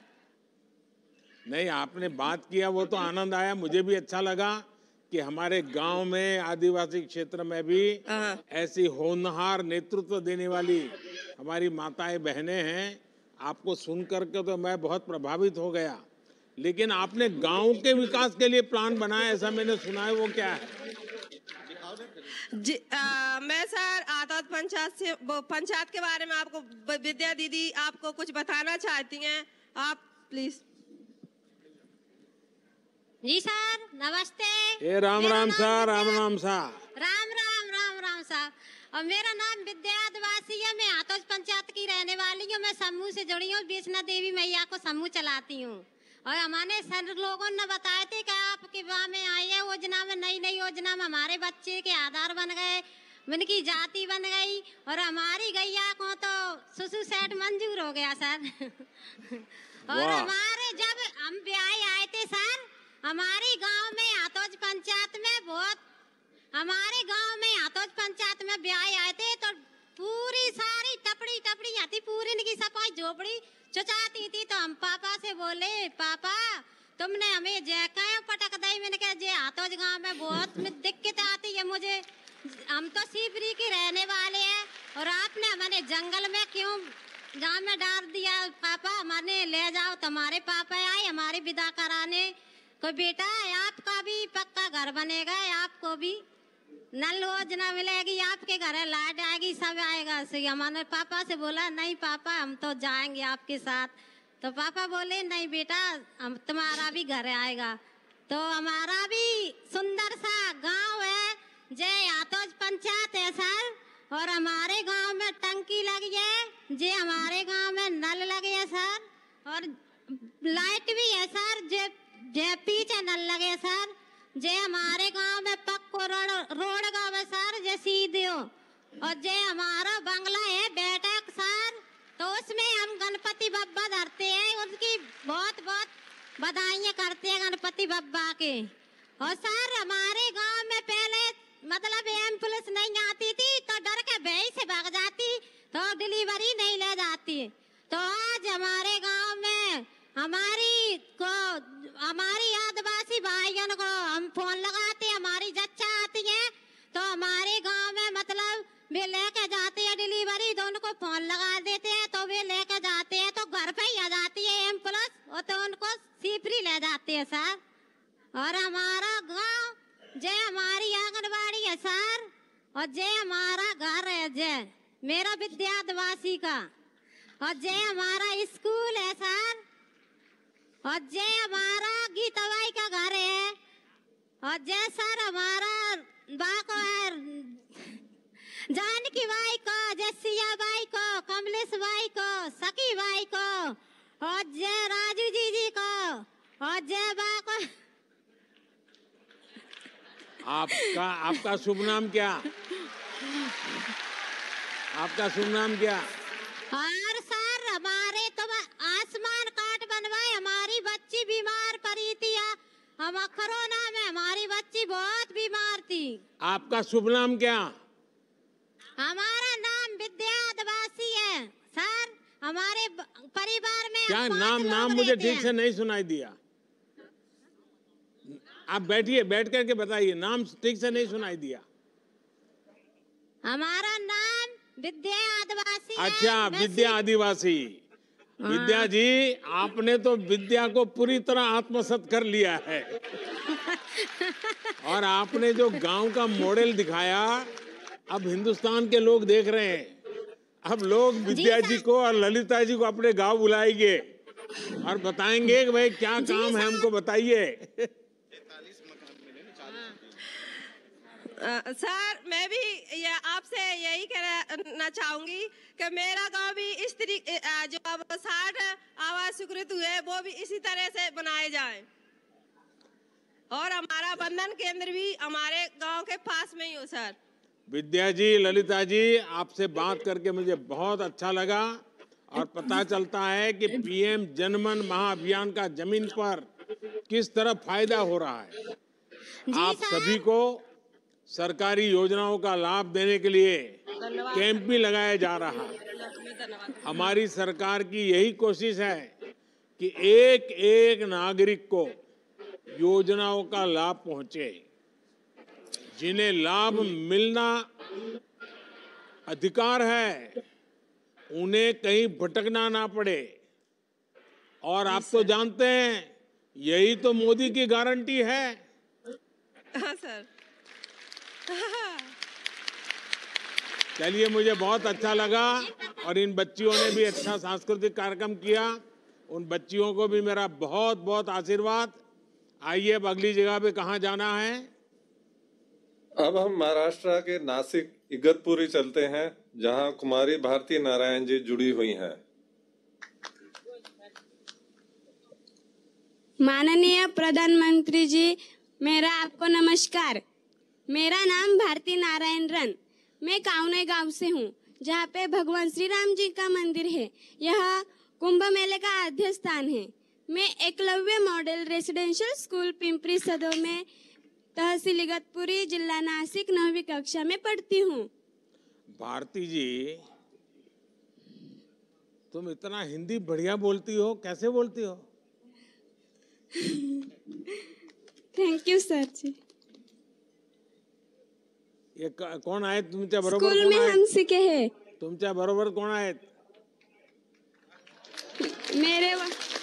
नहीं, आपने बात किया वो तो आनंद आया, मुझे भी अच्छा लगा कि हमारे गांव में आदिवासी क्षेत्र में भी ऐसी होनहार नेतृत्व देने वाली हमारी माताएं बहनें हैं। आपको सुन करके तो मैं बहुत प्रभावित हो गया। लेकिन आपने गांव के विकास के लिए प्लान बनाया, ऐसा मैंने सुना है, वो क्या है? जी, मैं सर आदत पंचायत के बारे में आपको विद्या दीदी आपको कुछ बताना चाहती हैं, आप प्लीज। जी सर, नमस्ते। राम राम सा, राम राम सा। राम राम राम राम सा। और मेरा नाम विद्या आदिवासी है, मैं आतोज पंचायत की रहने वाली हूँ। मैं समूह से जुड़ी हूँ, वैष्णो देवी मैया को समूह चलाती हूँ। और हमारे सर लोगों ने बताए थे कि आपके गाँव में आई है योजना में, नई नई योजना में हमारे बच्चे के आधार बन गए, उनकी जाति बन गई, और हमारी गैया को तो सुसु सेट मंजूर हो गया सर। और हमारे जब हम ब्याह आए थे सर, हमारे गांव में आतोज पंचायत में हमारे गांव में आतोज पंचायत में ब्याह आए थे, तो पूरी सारी टपड़ी आती, पूरी इनकी सफाई झोपड़ी चुचाती थी। तो हम पापा से बोले, पापा तुमने हमें जैकाया पटक दी। मैंने कहा जे आतोज गांव में बहुत दिक्कत आती है मुझे, हम तो सीपरी के रहने वाले हैं, और आपने हमारे जंगल में क्यों गांव में डाल दिया? पापा हमारे ले जाओ। तुम्हारे पापा आए हमारी विदा कराने को, बेटा आपका भी पक्का घर बनेगा, आपको भी नल योजना मिलेगी, आपके घर लाइट आएगी, सब आएगा। सही हमारे पापा से बोला, नहीं पापा हम तो जाएंगे आपके साथ। तो पापा बोले, नहीं बेटा हम तुम्हारा भी घर आएगा। तो हमारा भी सुंदर सा गांव है, जय आतोज पंचायत है सर, और हमारे गांव में टंकी लगी है, जे हमारे गांव में नल लगे है सर, और लाइट भी है सर, जे पीछे नल लगे सर, जे हमारे गांव में पक्को रोड गांव है सर, जे सीधे हो, और जे हमारा बंगला है बैठक सर, तो उसमें हम गणपति बप्पा धरते हैं, उसकी बहुत बहुत बधाइयाँ करते हैं गणपति बप्पा के। और सर हमारे गांव में पहले मतलब एम्बुलेंस नहीं आती थी, तो डर के भय से भाग जाती, तो डिलीवरी नहीं ले जाती। तो आज हमारे गांव में हमारी आदिवासी भाइयों को हम फोन लगाते हैं, हमारी जच्चा आती है, तो हमारे गांव में मतलब वे लेके जाते हैं डिलीवरी, तो उनको फोन लगा देते हैं, तो वे लेके जाते हैं, तो घर पे ही आ जाती है एम्बुलेंस, और तो उनको सीपरी ले जाते हैं सर। और हमारा गांव जय हमारी आंगनबाड़ी है सर, और जय हमारा घर है, जय मेरा विद्या आदिवासी का, और जय हमारा स्कूल है सर, और जय हमारा गीताबाई का घर है, और जय सर हमारा बाको है जानकी बाई को, जसिया बाई को, कमलेश बाई को, सखी बाई को, और जय राजू जी को, और जय बाको। आपका शुभ नाम क्या? आपका शुभ नाम क्या? और सर हमारे तो आसमान काट बनवाए, हमारी बच्ची बीमार पड़ी थी, हम कोरोना में हमारी बच्ची बहुत बीमार थी। आपका शुभ नाम क्या? हमारा नाम विद्या आदिवासी है सर। हमारे परिवार में क्या नाम मुझे ठीक से नहीं सुनाई दिया। आप बैठिए, बैठ करके बताइए, नाम ठीक से नहीं सुनाई दिया। हमारा नाम विद्या आदिवासी है। अच्छा, विद्या आदिवासी। विद्या जी, आपने तो विद्या को पूरी तरह आत्मसात कर लिया है। और आपने जो गांव का मॉडल दिखाया, अब हिंदुस्तान के लोग देख रहे हैं। अब लोग विद्या जी को और ललिता जी को अपने गांव बुलाएंगे और बताएंगे कि भाई क्या काम है, हमको बताइए। सर मैं भी आपसे यही कहना चाहूंगी कि मेरा गांव भी इस तरीके जो अब 60 आवास स्वीकृत हुए वो भी इसी तरह से बनाए जाएं, और हमारा बंधन केंद्र भी हमारे गांव के पास में ही हो सर। विद्या जी, ललिता जी, आपसे बात करके मुझे बहुत अच्छा लगा, और पता चलता है कि पीएम जनमन महाअभियान का जमीन पर किस तरह फायदा हो रहा है। आप सभी को सरकारी योजनाओं का लाभ देने के लिए कैंप भी लगाया जा रहा है। हमारी सरकार की यही कोशिश है कि एक एक नागरिक को योजनाओं का लाभ पहुंचे, जिन्हें लाभ मिलना अधिकार है, उन्हें कहीं भटकना ना पड़े। और आप तो जानते हैं, यही तो मोदी की गारंटी है। हाँ सर। चलिए, मुझे बहुत अच्छा लगा और इन बच्चियों ने भी अच्छा सांस्कृतिक कार्यक्रम किया। उन बच्चियों को भी मेरा बहुत बहुत आशीर्वाद। आइए, अब अगली जगह पे कहाँ जाना है? अब हम महाराष्ट्र के नासिक इगतपुरी चलते हैं, जहां कुमारी भारती नारायण जी जुड़ी हुई हैं। माननीय प्रधानमंत्री जी, मेरा आपको नमस्कार। मेरा नाम भारती नारायण रन। मैं काउनई गांव से हूँ, जहाँ पे भगवान श्री राम जी का मंदिर है। यह कुंभ मेले का आद्य स्थान है। मैं Eklavya model residential school Pimpri सदर में तहसील इगतपुरी, जिला नासिक, 9वीं कक्षा में पढ़ती हूँ। भारती जी, तुम इतना हिंदी बढ़िया बोलती हो, कैसे बोलती हो? थैंक यू सर जी। ये कोण आहेत तुमच्या बरोबर? स्कूल में हम सीखे हैं। तुमच्या बरोबर कोण आहेत?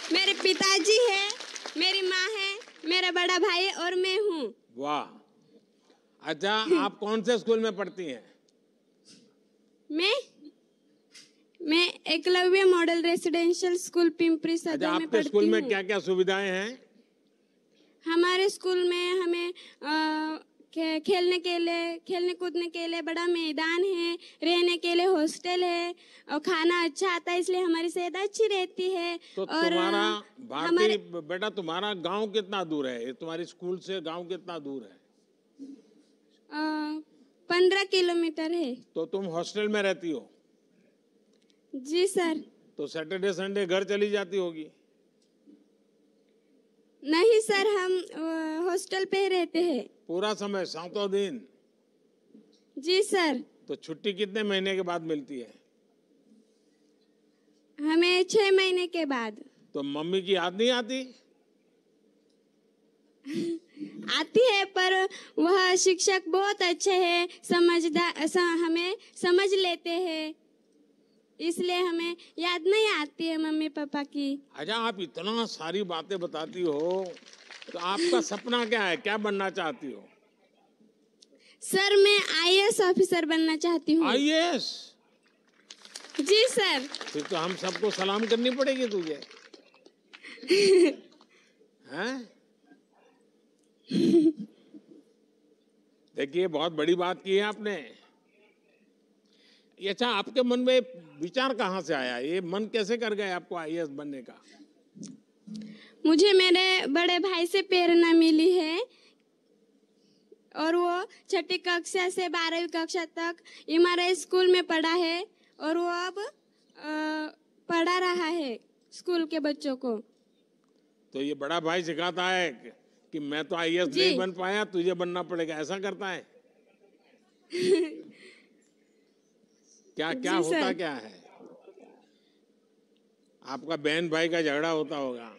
मेरे पिताजी है, मेरी माँ है, मेरा बड़ा भाई है और मैं हूँ। वाह, अच्छा, आप कौन से स्कूल में पढ़ती हैं? मैं Eklavya model residential school Pimpri सदर में पढ़ती हूँ। आपके स्कूल में क्या क्या सुविधाएं हैं? हमारे स्कूल में हमें खेलने कूदने के लिए बड़ा मैदान है, रहने के लिए हॉस्टल है और खाना अच्छा आता है, इसलिए हमारी सेहत अच्छी रहती है। तो और तुम्हारा भारती बेटा, तुम्हारा गांव कितना दूर है? तुम्हारी स्कूल से गांव कितना दूर है? 15 किलोमीटर है। तो तुम हॉस्टल में रहती हो? जी सर। तो सैटरडे संडे घर चली जाती होगी? नहीं सर, हम हॉस्टल पे रहते हैं। पूरा समय, 7 दिन? जी सर। तो छुट्टी कितने महीने के बाद मिलती है? हमें 6 महीने के बाद। तो मम्मी की याद नहीं आती? आती है, पर वह शिक्षक बहुत अच्छे हैं, हमें समझ लेते हैं, इसलिए हमें याद नहीं आती है मम्मी पापा की। अच्छा, आप इतना सारी बातें बताती हो, तो आपका सपना क्या है? क्या बनना चाहती हो? सर, मैं IAS ऑफिसर बनना चाहती हूँ। IAS? जी सर। फिर तो हम सबको सलाम करनी पड़ेगी तुझे। हैं? देखिए, बहुत बड़ी बात की है आपने। अच्छा, आपके मन में विचार कहाँ से आया? ये मन कैसे कर गए आपको IAS बनने का? मुझे मेरे बड़े भाई से प्रेरणा मिली है और वो 6ठी कक्षा से 12वीं कक्षा तक हमारे स्कूल में पढ़ा है और वो अब पढ़ा रहा है स्कूल के बच्चों को। तो ये बड़ा भाई सिखाता है कि मैं तो IAS नहीं बन पाया, तुझे बनना पड़ेगा, ऐसा करता है? क्या क्या होता क्या है? आपका बहन भाई का झगड़ा होता होगा?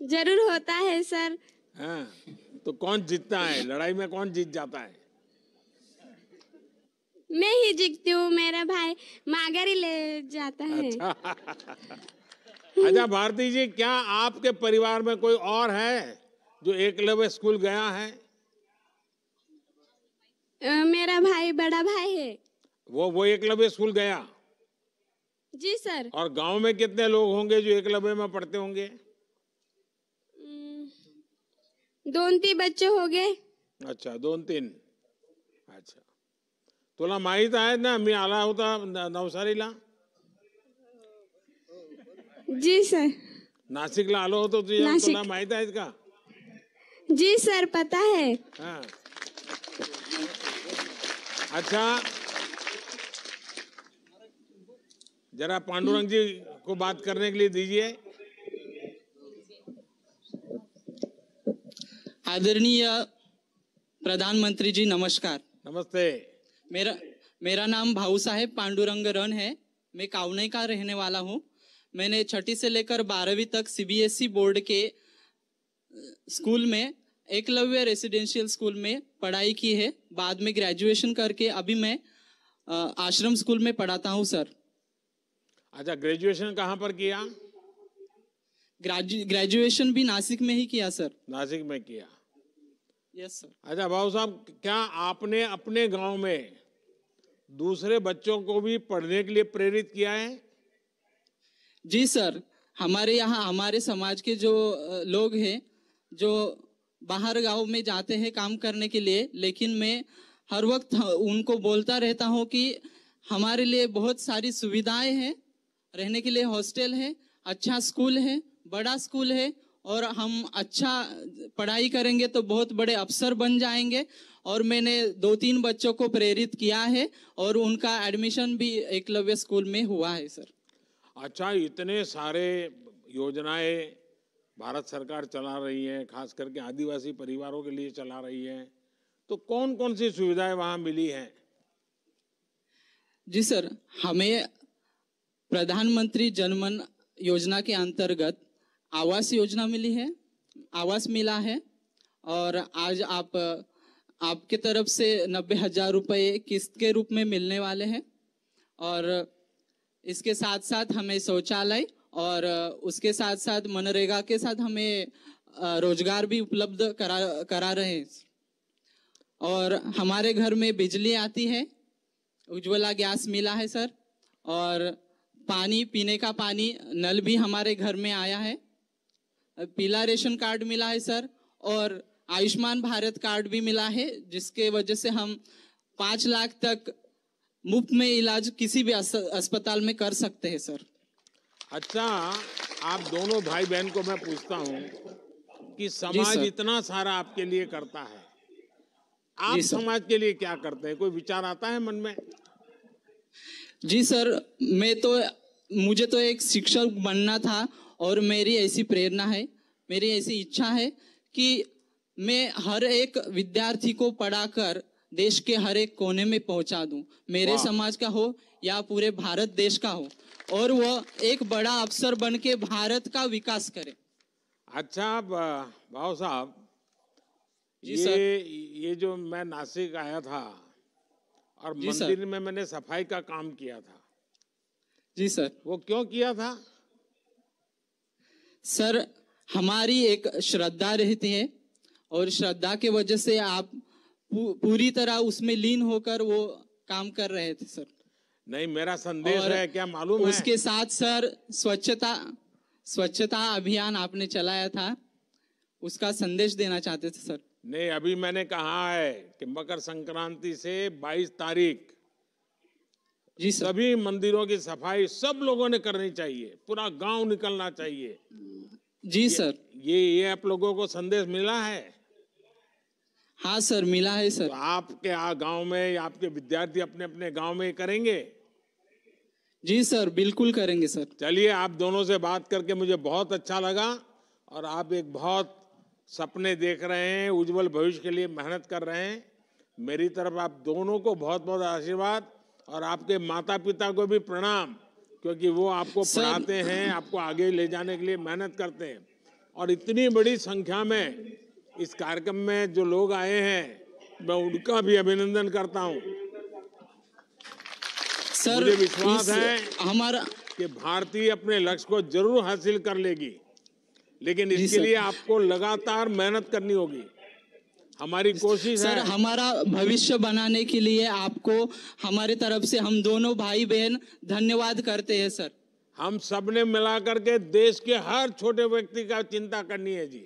जरूर होता है सर। हाँ, तो कौन जीतता है लड़ाई में? कौन जीत जाता है? मैं ही जीतती हूँ, मेरा भाई माघारी ले जाता है। अच्छा भारती जी, क्या आपके परिवार में कोई और है जो एकलव्य स्कूल गया है? मेरा भाई, बड़ा भाई है। वो एकलव्य स्कूल गया? जी सर। और गांव में कितने लोग होंगे जो एकलव्य में पढ़ते होंगे? 2-3 बच्चे हो गए। अच्छा, 2-3। अच्छा, तुला माहित आहे ना मी आला होता नवसारीला? जी सर। नाशिकला आलो होतो तुला माहित आहे का? जी सर, पता है। हाँ। अच्छा, जरा पांडुरंग जी को बात करने के लिए दीजिए। आदरणीय प्रधानमंत्री जी, नमस्कार। नमस्ते। मेरा नाम भाऊ साहेब पांडुरंग रन है। मैं काउनई का रहने वाला हूँ। मैंने 6ठी से लेकर 12वीं तक CBSE बोर्ड के स्कूल में एकलव्य रेसिडेंशियल स्कूल में पढ़ाई की है। बाद में ग्रेजुएशन करके अभी मैं आश्रम स्कूल में पढ़ाता हूँ सर। अच्छा, ग्रेजुएशन कहाँ पर किया? ग्रेजुएशन भी नासिक में ही किया सर। नासिक में किया? Yes sir. अच्छा भाऊ साहब, क्या आपने अपने गांव में दूसरे बच्चों को भी पढ़ने के लिए प्रेरित किया है? जी सर, हमारे यहाँ हमारे समाज के जो लोग हैं जो बाहर गांव में जाते हैं काम करने के लिए, लेकिन मैं हर वक्त उनको बोलता रहता हूँ कि हमारे लिए बहुत सारी सुविधाएं हैं, रहने के लिए हॉस्टल है, अच्छा स्कूल है, बड़ा स्कूल है, और हम अच्छा पढ़ाई करेंगे तो बहुत बड़े अफसर बन जाएंगे। और मैंने 2-3 बच्चों को प्रेरित किया है और उनका एडमिशन भी एकलव्य स्कूल में हुआ है सर। अच्छा, इतने सारे योजनाएं भारत सरकार चला रही है, खास करके आदिवासी परिवारों के लिए चला रही है, तो कौन कौन सी सुविधाएं वहां मिली हैं? जी सर, हमें प्रधानमंत्री जनमन योजना के अंतर्गत आवास योजना मिली है, आवास मिला है, और आज आपके तरफ से 90,000 रुपये किस्त के रूप में मिलने वाले हैं। और इसके साथ साथ हमें शौचालय और उसके साथ साथ मनरेगा के साथ हमें रोजगार भी उपलब्ध करा रहे हैं। और हमारे घर में बिजली आती है, उज्ज्वला गैस मिला है सर, और पानी, पीने का पानी नल भी हमारे घर में आया है, पीला रेशन कार्ड मिला है सर, और आयुष्मान भारत कार्ड भी मिला है, जिसके वजह से हम 5 लाख तक मुफ्त में इलाज किसी भी अस्पताल में कर सकते हैं सर। अच्छा, आप दोनों भाई बहन को मैं पूछता हूँ कि समाज इतना सारा आपके लिए करता है, आप समाज के लिए क्या करते हैं? कोई विचार आता है मन में? जी सर, मुझे तो एक शिक्षक बनना था, और मेरी ऐसी प्रेरणा है, मेरी ऐसी इच्छा है कि मैं हर एक विद्यार्थी को पढ़ाकर देश के हर एक कोने में पहुंचा दूं, मेरे समाज का हो या पूरे भारत देश का हो, और वह एक बड़ा अफसर बन के भारत का विकास करे। अच्छा भाऊ साहब, ये जो मैं नासिक आया था और मंदिर में मैंने सफाई का काम किया था। जी सर। वो क्यों किया था? सर, हमारी एक श्रद्धा रहती है, और श्रद्धा के वजह से आप पूरी तरह उसमें लीन होकर वो काम कर रहे थे सर। नहीं, मेरा संदेश है, क्या मालूम है? उसके साथ सर स्वच्छता अभियान आपने चलाया था, उसका संदेश देना चाहते थे सर। नहीं, अभी मैंने कहा है कि मकर संक्रांति से 22 तारीख जी सर, सभी मंदिरों की सफाई सब लोगों ने करनी चाहिए, पूरा गांव निकलना चाहिए। जी सर। ये आप लोगों को संदेश मिला है? हाँ सर, मिला है सर। तो आपके गांव में आपके विद्यार्थी अपने अपने गांव में करेंगे? जी सर, बिल्कुल करेंगे सर। चलिए, आप दोनों से बात करके मुझे बहुत अच्छा लगा, और आप एक बहुत सपने देख रहे हैं, उज्जवल भविष्य के लिए मेहनत कर रहे हैं। मेरी तरफ आप दोनों को बहुत बहुत आशीर्वाद, और आपके माता पिता को भी प्रणाम, क्योंकि वो आपको पढ़ाते हैं, आपको आगे ले जाने के लिए मेहनत करते हैं। और इतनी बड़ी संख्या में इस कार्यक्रम में जो लोग आए हैं, मैं उनका भी अभिनंदन करता हूं। सर, मुझे विश्वास है हमारा कि भारतीय अपने लक्ष्य को जरूर हासिल कर लेगी, लेकिन इसके लिए आपको लगातार मेहनत करनी होगी। हमारी कोशिश है सर, हमारा भविष्य बनाने के लिए आपको हमारे तरफ से हम दोनों भाई बहन धन्यवाद करते हैं सर। हम सब ने मिलाकर के देश के हर छोटे व्यक्ति का चिंता करनी है जी।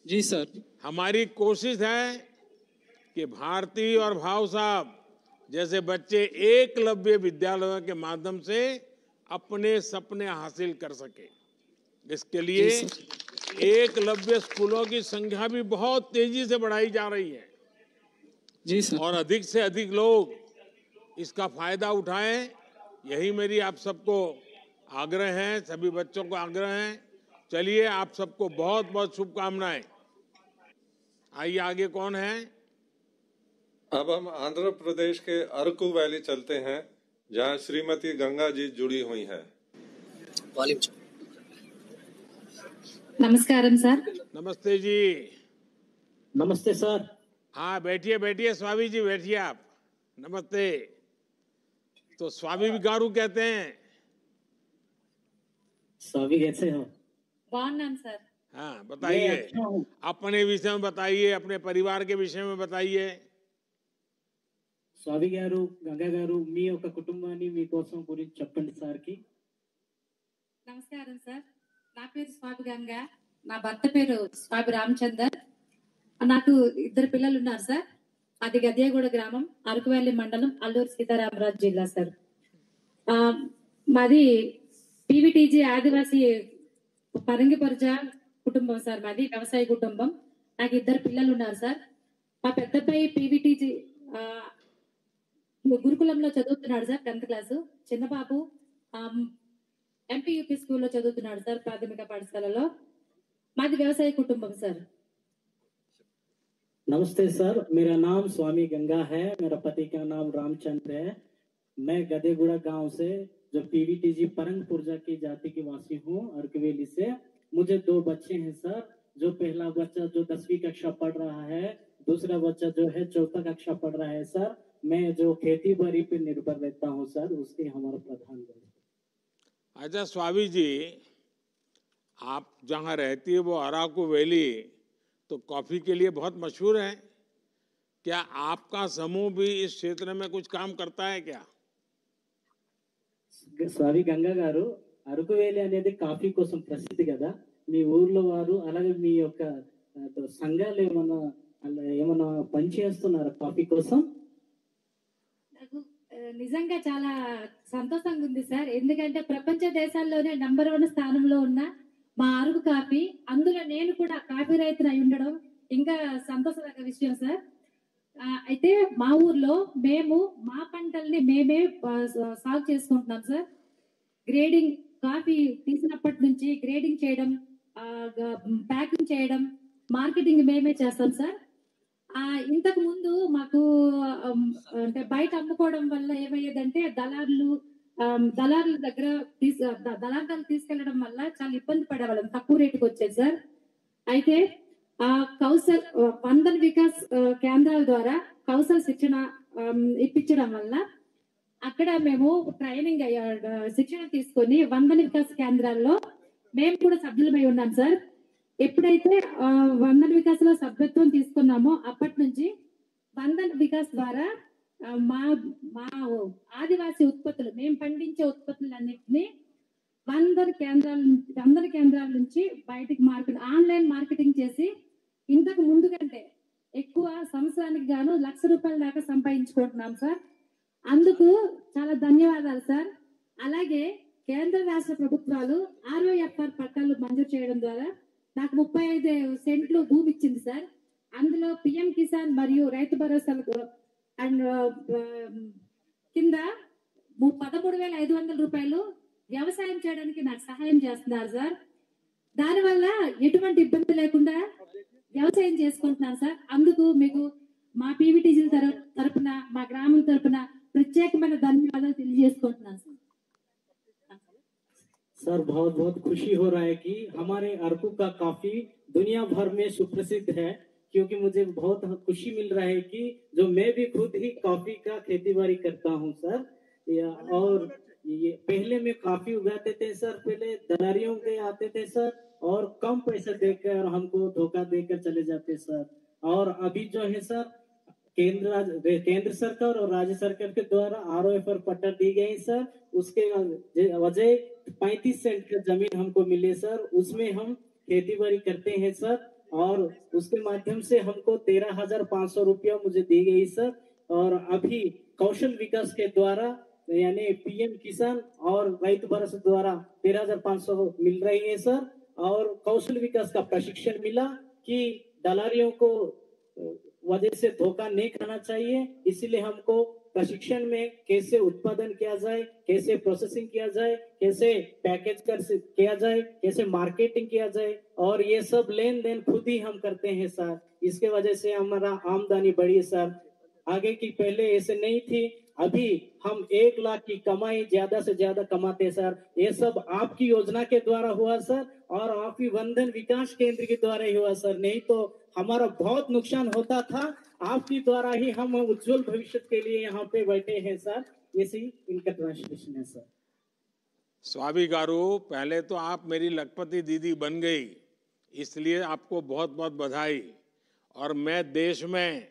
जी सर। हमारी कोशिश है कि भारती और भाव साहब जैसे बच्चे एकलव्य विद्यालयों के माध्यम से अपने सपने हासिल कर सके। इसके लिए एकलव्य स्कूलों की संख्या भी बहुत तेजी से बढ़ाई जा रही है। जी सर। और अधिक से अधिक लोग इसका फायदा उठाएं, यही मेरी आप सबको आग्रह है, सभी बच्चों को आग्रह है। चलिए, आप सबको बहुत बहुत शुभकामनाएं। आइए, आगे कौन है? अब हम आंध्र प्रदेश के अरकू वैली चलते हैं, जहां श्रीमती गंगा जी जुड़ी हुई हैं। నమస్కారం సార్. नमस्ते जी. नमस्ते सर. हाँ बैठिए बैठिए स्वामी जी बैठिए आप. नमस्ते. तो स्वामी भी गारू कहते हैं. स्वामी कैसे हो? బాగున్నాం సార్. हाँ बताइए, अपने विषय में बताइए, अपने परिवार के विषय में बताइए. స్వామి గారు, గంగా గారు, మీ యొక్క కుటుంబాన్ని మీకోసం గురించి చెప్పండి సార్ కి. నమస్కారం సార్. నా పేరు స్వామి గంగా, నా భర్త పేరు స్వామి రామచందర్. నాకు 2 పిల్లలు ఉన్నారు సార్. అది గద్యాగూడ గ్రామం, అరకువెల్లి మండలం, అల్లూరు సీతారామరాజు జిల్లా సార్. మాది పీవీటీజీ ఆదివాసీ పరంగిపరజ కుటుంబం సార్. మాది వ్యవసాయ కుటుంబం. నాకు 2 పిల్లలు ఉన్నారు సార్. మా పెద్ద అబ్బాయి పీవీటీజీ గురుకులంలో చదువుతున్నాడు సార్, 10th క్లాసు. చిన్న బాబు ఎంపీయూపీ స్కూల్లో చదువుతున్నాడు సార్, ప్రాథమిక పాఠశాలలో. మాది వ్యవసాయ కుటుంబం సార్. नमस्ते सर, मेरा नाम स्वामी गंगा है, मेरा पति का नाम रामचंद्र है. मैं गदेगुड़ा गांव से जो पीवीटीजी परंग पुरजा की जाति की वासी हूँ, अरकवेली से. मुझे 2 बच्चे हैं सर. जो पहला बच्चा जो 10वीं कक्षा पढ़ रहा है, दूसरा बच्चा जो है 4th कक्षा पढ़ रहा है सर. मैं जो खेती बाड़ी पे निर्भर रहता हूँ सर, उसके हमारा प्रधान है. अच्छा स्वामी जी, आप जहाँ रहती है वो अराकू वैली तो कॉफी के लिए बहुत मशहूर है. क्या आपका समूह भी इस क्षेत्र में कुछ काम करता है क्या? స్వామి గంగా గారు, అరకువేలి అనేది కాఫీ కోసం ప్రసిద్ధి కదా. మీ ఊర్లో వారు అలాగే మీ యొక్క సంఘాలు ఏమన్నా పనిచేస్తున్నారా కాఫీ కోసం? నాకు నిజంగా చాలా సంతోషంగా ఉంది సార్. ఎందుకంటే ప్రపంచ దేశాల్లోనే నంబర్ 1 స్థానంలో ఉన్న మా అరకు కాఫీ, అందులో నేను కూడా కాఫీ రైతును అయి ఉండడం ఇంకా సంతోషకర విషయం సార్. అయితే మా ఊర్లో మేము మా పంటల్ని మేమే సాగు చేసుకుంటున్నాం సార్. గ్రేడింగ్ కాఫీ తీసినప్పటి నుంచి గ్రేడింగ్ చేయడం, ప్యాకింగ్ చేయడం, మార్కెటింగ్ మేమే చేస్తాం సార్. ఇంతకు ముందు మాకు అంటే బయట అమ్ముకోవడం వల్ల ఏమయ్యేదంటే దళారుల దగ్గర దళారులు తీసుకెళ్లడం వల్ల చాలా ఇబ్బంది పడేవాళ్ళం, తక్కువ రేటుకి వచ్చేది సార్. అయితే కౌశల్ వందన్ వికాస్ కేంద్రాల ద్వారా కౌశల్ శిక్షణ ఇప్పించడం వల్ల అక్కడ మేము ట్రైనింగ్ శిక్షణ తీసుకొని వందన్ వికాస్ కేంద్రాల్లో మేము కూడా సభ్యులమై ఉన్నాం సార్. ఎప్పుడైతే వందన్ వికాస్ లో సభ్యత్వం తీసుకున్నామో అప్పటి నుంచి వందన్ వికాస్ ద్వారా మా ఆదివాసీ ఉత్పత్తులు, మేము పండించే ఉత్పత్తులన్నింటినీ 100 కేంద్రాల నుంచి బయటికి ఆన్లైన్ మార్కెటింగ్ చేసి ఇంతకు ముందు కంటే ఎక్కువ సంవత్సరానికి గాను ₹1,00,000 దాకా సంపాదించుకుంటున్నాం సార్. అందుకు చాలా ధన్యవాదాలు సార్. అలాగే కేంద్ర రాష్ట్ర ప్రభుత్వాలు ROFR పట్టాలు మంజూరు చేయడం ద్వారా నాకు 35 సెంట్లు భూమి ఇచ్చింది సార్. అందులో పిఎం కిసాన్ మరియు రైతు భరోసా అండ్ కింద ₹13,500 వ్యవసాయం చేయడానికి నాకు సహాయం చేస్తున్నారు సార్. దానివల్ల ఎటువంటి ఇబ్బంది లేకుండా వ్యవసాయం చేసుకుంటున్నాను సార్. అందుకు మీకు మా పీవీటీజీ తరపున, మా గ్రామం తరపున ప్రత్యేకమైన ధన్యవాదాలు తెలియజేసుకుంటున్నాను సార్. सर बहुत बहुत खुशी हो रहा है कि हमारे अरकू का काफी दुनिया भर में सुप्रसिद्ध है, क्योंकि मुझे बहुत खुशी मिल रहा है कि जो मैं भी खुद ही कॉफी का खेती बाड़ी करता हूँ सर. और ये पहले में काफी उगाते थे सर, पहले दलारियों के आते थे सर और कम पैसा देकर हमको धोखा देकर चले जाते सर. और अभी जो है सर केंद्र सरकार और राज्य सरकार के द्वारा ROFR पट्टा दी गई सर. उसके वजह 35 सेंट का जमीन हमको मिले सर. उसमें हम खेती बाड़ी करते हैं सर और उसके माध्यम से हमको ₹13,500 मुझे दी गई सर. और अभी कौशल विकास के द्वारा यानी पीएम किसान और రైతు భరోసా द्वारा 13,500 मिल रही है सर. और कौशल विकास का प्रशिक्षण मिला कि दलारियों को वजह से धोखा नहीं खाना चाहिए, इसलिए हमको प्रशिक्षण में कैसे उत्पादन किया जाए, कैसे प्रोसेसिंग किया जाए, कैसे पैकेज किया जाए, कैसे मार्केटिंग किया जाए, और ये सब लेन देन खुद ही हम करते हैं सर. इसके वजह से हमारा आमदनी बढ़ी सर. आगे की पहले ऐसे नहीं थी. अभी हम 1 लाख की कमाई ज्यादा से ज्यादा कमाते सर। ये सब आपकी योजना के द्वारा हुआ सर, और आपकी वंदन विकास केंद्र के द्वारा ही हुआ सर, नहीं तो हमारा बहुत नुकसान होता था। आपके द्वारा ही हम उज्जवल भविष्य के लिए यहाँ पे बैठे हैं सर। इसी इनका ट्रांसलेशन है सर। स्वामी गारू, पहले तो आप मेरी लखपति दीदी बन गई, इसलिए आपको बहुत बहुत बधाई। और मैं देश में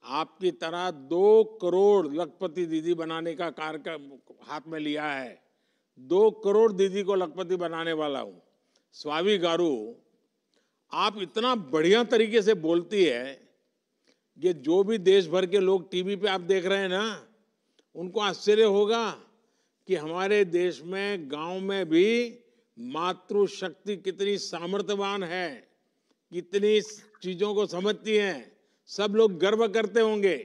आपकी तरह 2 करोड़ लखपति दीदी बनाने का कार्य हाथ में लिया है। 2 करोड़ दीदी को लखपति बनाने वाला हूं। स्वामी गारू, आप इतना बढ़िया तरीके से बोलती है, ये जो भी देश भर के लोग टीवी पे आप देख रहे हैं ना, उनको आश्चर्य होगा कि हमारे देश में गांव में भी मातृशक्ति कितनी सामर्थ्यवान है, कितनी चीजों को समझती हैं। सब लोग गर्व करते होंगे।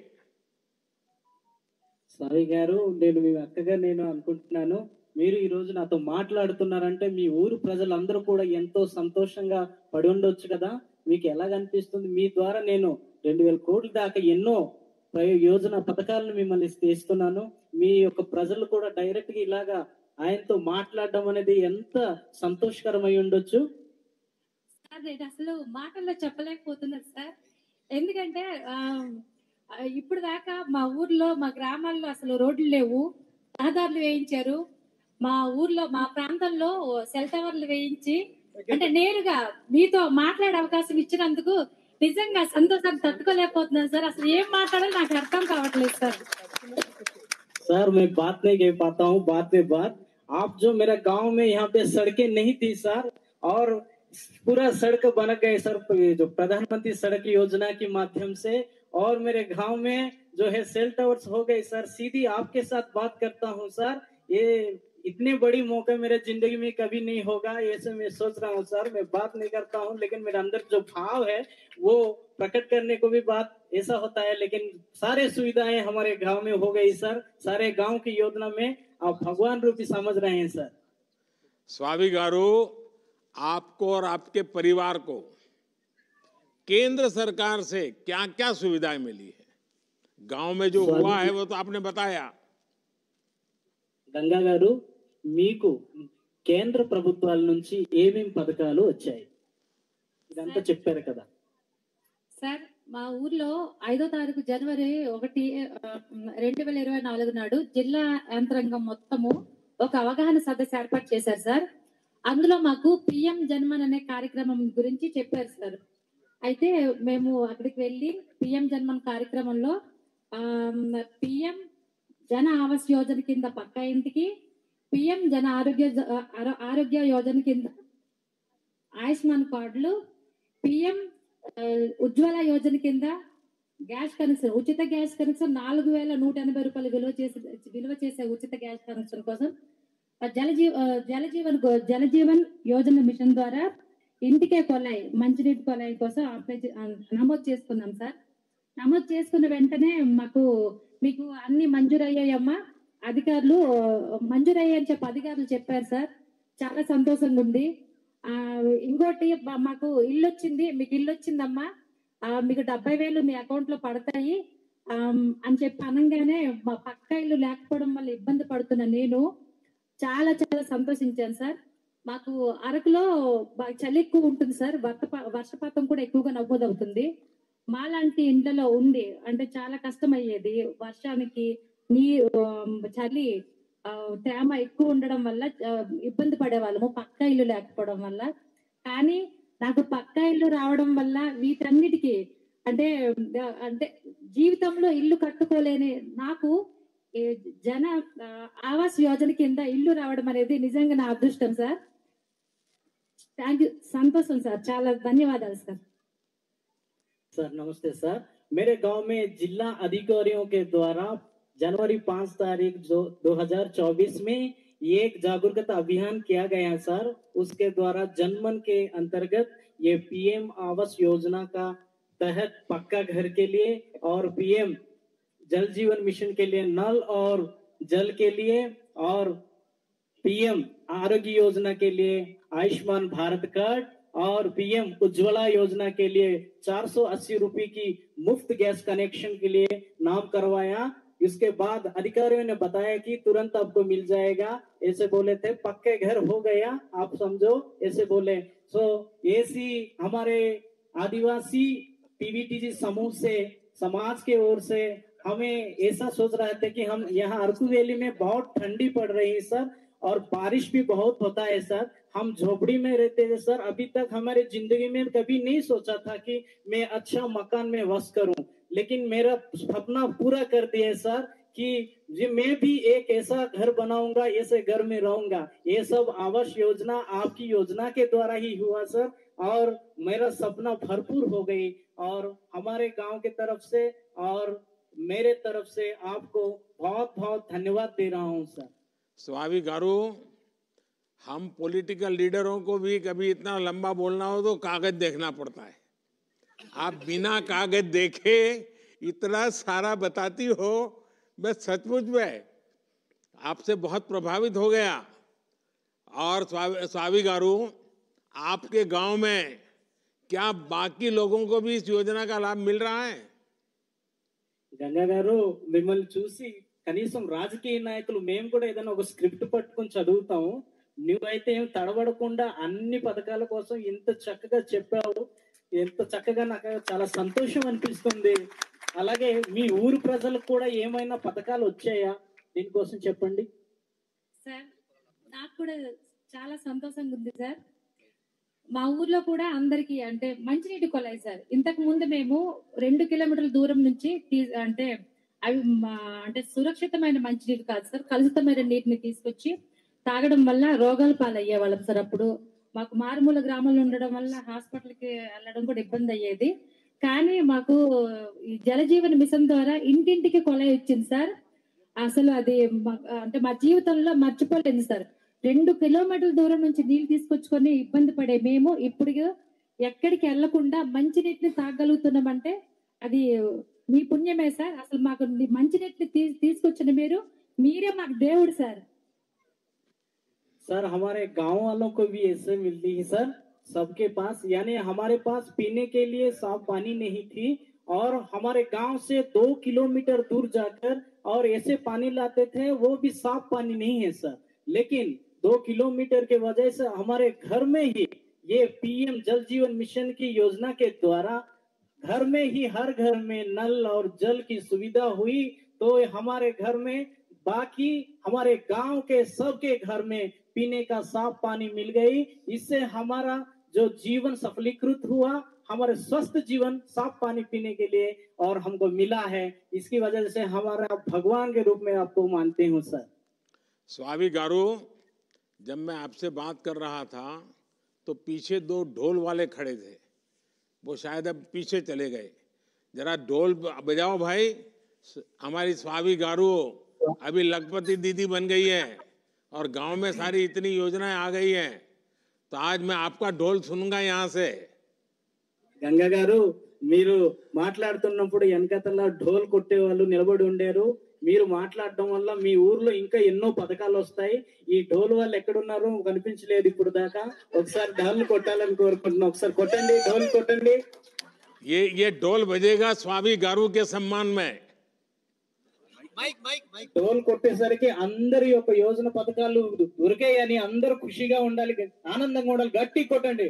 సాయి గారు, నేను మీ అక్కగా నేను అనుకుంటున్నాను, మీరు ఈ రోజు నాతో మాట్లాడుతున్నారంటే మీ ఊరు ప్రజలందరూ కూడా ఎంతో సంతోషంగా పడి ఉండొచ్చు కదా। మీకు ఎలా అనిపిస్తుంది? మీ ద్వారా నేను 2000 కోట్ల దాకా ఎన్నో యోజన పథకాలను మిమ్మల్ని ఇస్తున్నాను। మీ యొక్క ప్రజలు కూడా డైరెక్ట్ గా ఇలాగా ఆయనతో మాట్లాడడం అనేది ఎంత సంతోషకరమై ఉండొచ్చు సార్। నేను అసలు మాటల్లో చెప్పలేకపోతున్నాను సార్, ఎందుకంటే ఇప్పుడు దాకా మా ఊర్లో మా గ్రామాల్లో అసలు రోడ్లు లేవు, రహదారులు వేయించారు। మా ఊర్లో మా ప్రాంతంలో సెల్ టవర్లు వేయించి అంటే నేరుగా మీతో మాట్లాడే అవకాశం ఇచ్చినందుకు నిజంగా సంతోషాన్ని తట్టుకోలేకపోతున్నాను సార్। అసలు ఏం మాట్లాడాలో నాకు అర్థం కావట్లేదు సార్। सर मैं बात नहीं कह पाता हूँ, बात में बात। आप जो मेरा गांव में यहाँ पे सड़कें नहीं थी सर, और पूरा सड़क बन गए सर जो प्रधानमंत्री सड़क योजना के माध्यम से, और मेरे गांव में जो है सेल टावर्स हो गए सर। सीधी आपके साथ बात करता हूँ सर, ये इतने बड़ी मौका मेरे जिंदगी में कभी नहीं होगा, ऐसे मैं सोच रहा हूँ सर। मैं बात नहीं करता हूँ, लेकिन मेरे अंदर जो भाव है वो प्रकट करने को भी बात ऐसा होता है। लेकिन सारे सुविधाएं हमारे गांव में हो गई सर, सारे गांव की योजना में आप भगवान रूपी समझ रहे हैं सर। स्वामी गारू, आपको और आपके परिवार को केंद्र सरकार से क्या क्या सुविधाएं मिली है? गांव में जो हुआ है वो तो आपने बताया। గంగా గారు, మీకు కేంద్ర ప్రభుత్వాల నుంచి ఏమేం పథకాలు వచ్చాయి ఇదంతా చెప్పారు కదా సార్? మా ఊర్లో 5వ తారీఖు జనవరి 1, 2024 నాడు జిల్లా యంత్రాంగం మొత్తము ఒక అవగాహన సదస్సు ఏర్పాటు చేశారు సార్। అందులో మాకు పిఎం జన్మన్ అనే కార్యక్రమం గురించి చెప్పారు సార్। అయితే మేము అక్కడికి వెళ్ళి పిఎం జన్మన్ కార్యక్రమంలో పిఎం జన ఆవాస్ యోజన కింద పక్కా ఇంటికి, పిఎం జన ఆరోగ్య యోజన కింద ఆయుష్మాన్ కార్డులు, పిఎం ఉజ్వల యోజన కింద గ్యాస్ కనెక్షన్, ఉచిత గ్యాస్ కనెక్షన్ 4180 రూపాయలు విలువ చేసే ఉచిత గ్యాస్ కనెక్షన్ కోసం, జలజీవన్ యోజన మిషన్ ద్వారా ఇంటికే కొలాయి, మంచినీటి కొలాయి కోసం నమోదు చేసుకున్నాం సార్। నమోదు చేసుకున్న వెంటనే మీకు అన్ని మంజూరయ్యాయమ్మా, అధికారులు మంజూరయ్యాయని చెప్పి అధికారులు చెప్పారు సార్। చాలా సంతోషంగా ఉంది। ఇంకోటి మాకు ఇల్లు వచ్చింది, మీకు ఇల్లు వచ్చిందమ్మా, మీకు 70,000 మీ అకౌంట్ లో పడతాయి అని చెప్పి అనగానే మా పక్క ఇల్లు లేకపోవడం వల్ల ఇబ్బంది పడుతున్నా నేను చాలా చాలా సంతోషించాను సార్। మాకు అరకులో చలి ఎక్కువ ఉంటుంది సార్, వర్షపాతం కూడా ఎక్కువగా నమోదవుతుంది। మాలాంటి ఇండ్లలో ఉండి అంటే చాలా కష్టం అయ్యేది, వర్షానికి చలి తేమ ఎక్కువ ఉండడం వల్ల ఇబ్బంది పడేవాళ్ళము పక్క ఇల్లు లేకపోవడం వల్ల। కానీ నాకు పక్క ఇల్లు రావడం వల్ల వీటన్నిటికీ అంటే జీవితంలో ఇల్లు కట్టుకోలేని నాకు జన ఆవాస్ యోజన కింద ఇల్లు రావడం అనేది నిజంగా నా అదృష్టం సార్। థ్యాంక్ యూ, సంతోషం సార్, చాలా ధన్యవాదాలు సార్। सर नमस्ते सर, मेरे गांव में जिला अधिकारियों के द्वारा जनवरी 5 तारीख 2024 में एक जागरूकता अभियान किया गया सर। उसके द्वारा जनमन के अंतर्गत ये पीएम आवास योजना का तहत पक्का घर के लिए और पीएम जल जीवन मिशन के लिए नल और जल के लिए और पीएम आरोग्य योजना के लिए आयुष्मान भारत कार्ड और पीएम उज्ज्वला योजना के लिए 480 रुपए की मुफ्त गैस कनेक्शन के लिए नाम करवाया। इसके बाद अधिकारियों ने बताया कि तुरंत आपको मिल जाएगा, ऐसे बोले थे। पक्के घर हो गया, आप समझो, ऐसे बोले। सो ऐसी हमारे आदिवासी पीवीटीजी समूह से, समाज के ओर से हमें ऐसा सोच रहे थे कि हम यहाँ अरकू वैली में बहुत ठंडी पड़ रही है सर, और बारिश भी बहुत होता है सर। हम झोपड़ी में रहते थे सर। अभी तक हमारी जिंदगी में कभी नहीं सोचा था कि मैं अच्छा मकान में वास करूं, लेकिन मेरा सपना पूरा कर दिया सर कि मैं भी एक ऐसा घर बनाऊंगा, ऐसे घर में रहूंगा। ये सब आवास योजना आपकी योजना के द्वारा ही हुआ सर, और मेरा सपना भरपूर हो गई। और हमारे गांव के तरफ से और मेरे तरफ से आपको बहुत बहुत धन्यवाद दे रहा हूं सर। स्वामी गारू, हम पॉलिटिकल लीडरों को भी कभी इतना लंबा बोलना हो तो कागज देखना पड़ता है। आप बिना कागज देखे इतना सारा बताती हो, मैं सचमुच में आपसे बहुत प्रभावित हो गया। और स्वामी गारू, आपके गांव में क्या बाकी लोगों को भी इस योजना का लाभ मिल रहा है? గంగా గారు, మిమ్మల్ని చూసి కనీసం రాజకీయ నాయకులు మేము కూడా ఏదైనా ఒక స్క్రిప్ట్ పట్టుకొని చదువుతాము. నువ్వైతే ఏం తడబడకుండా అన్ని పథకాల కోసం ఇంత చక్కగా చెప్పావు. ఎంత చక్కగా, నాకు చాలా సంతోషం అనిపిస్తుంది. అలాగే మీ ఊరు ప్రజలకు కూడా ఏమైనా పథకాలు వచ్చాయా? దీనికోసం చెప్పండి సార్. నాకు కూడా చాలా సంతోషంగా ఉంది సార్. మా ఊర్లో కూడా అందరికి అంటే మంచినీటి కొలాయి సార్. ఇంతకు ముందు మేము 2 కిలోమీటర్ల దూరం నుంచి అంటే అవి అంటే సురక్షితమైన మంచినీరు కాదు సార్, కలుషితమైన నీటిని తీసుకొచ్చి తాగడం వల్ల రోగాల పాలయ్యే వాళ్ళం సార్. అప్పుడు మాకు మారుమూల గ్రామంలో ఉండడం వల్ల హాస్పిటల్కి వెళ్ళడం కూడా ఇబ్బంది అయ్యేది. కానీ మాకు ఈ జలజీవన మిషన్ ద్వారా ఇంటింటికి కొలాయి వచ్చింది సార్. అసలు అది అంటే మా జీవితంలో మర్చిపోలేదు సార్. 2 కిలోమీటర్ల దూరం నుంచి నీళ్ళు తీసుకొచ్చుకొని ఇబ్బంది పడే మేము ఇప్పుడు ఎక్కడికి వెళ్లకుండా మంచినీటిని తాగలుగుతున్నామంటే అది మీ పుణ్యమే సార్. అసలు మాకు మంచినీటిని తీసుకొచ్చిన మీరే మాకు దేవుడు సార్. सर हमारे गांव वालों को भी ऐसे मिलती है सर, सबके पास। यानी हमारे पास पीने के लिए साफ पानी नहीं थी, और हमारे गांव से 2 किलोमीटर दूर जाकर और ऐसे पानी लाते थे, वो भी साफ पानी नहीं है सर। लेकिन 2 किलोमीटर के वजह से हमारे घर में ही ये पीएम जल जीवन मिशन की योजना के द्वारा घर में ही हर घर में नल और जल की सुविधा हुई। तो हमारे घर में, बाकी हमारे गांव के सबके घर में पीने का साफ पानी मिल गई। इससे हमारा जो जीवन सफलीकृत हुआ, हमारे स्वस्थ जीवन साफ पानी पीने के लिए और हमको मिला है। इसकी वजह से हमारा भगवान के रूप में आपको मानते हूँ सर। स्वामी गारू, जब मैं आपसे बात कर रहा था तो पीछे 2 ढोल वाले खड़े थे, वो शायद अब पीछे चले गए। जरा ढोल बजाओ भाई। हमारी स्वामी गारू अभी लखपति दीदी बन गई है और गांव में सारी इतनी योजनाएं आ गई हैं, तो आज मैं आपका ढोल सुनूंगा यहाँ से। గంగా గారు, మీరు మాట్లాడుతున్నప్పుడు వెనకతల ఢోల్ కొట్టే వాళ్ళు నిలబడి ఉండారు. మీరు మాట్లాడడం వల్ల మీ ఊర్లో ఇంకా ఎన్నో పథకాలు వస్తాయి. ఈ ఢోల్ వాళ్ళు ఎక్కడున్నారో కనిపించలేదు ఇప్పుడు దాకా. ఒకసారి ఢోల్ కొట్టాలని కోరుకుంటున్నాం. ఒకసారి కొట్టండి, ఢోల్ కొట్టండి. ये ढोल बजेगा स्वामी गारू के सम्मान में। ఢోల్ కొట్టేసరికి అందరి యొక్క యోజన పథకాలు దొరికాయని అందరూ ఖుషిగా ఉండాలి, ఆనందంగా ఉండాలి. గట్టి కొట్టండి.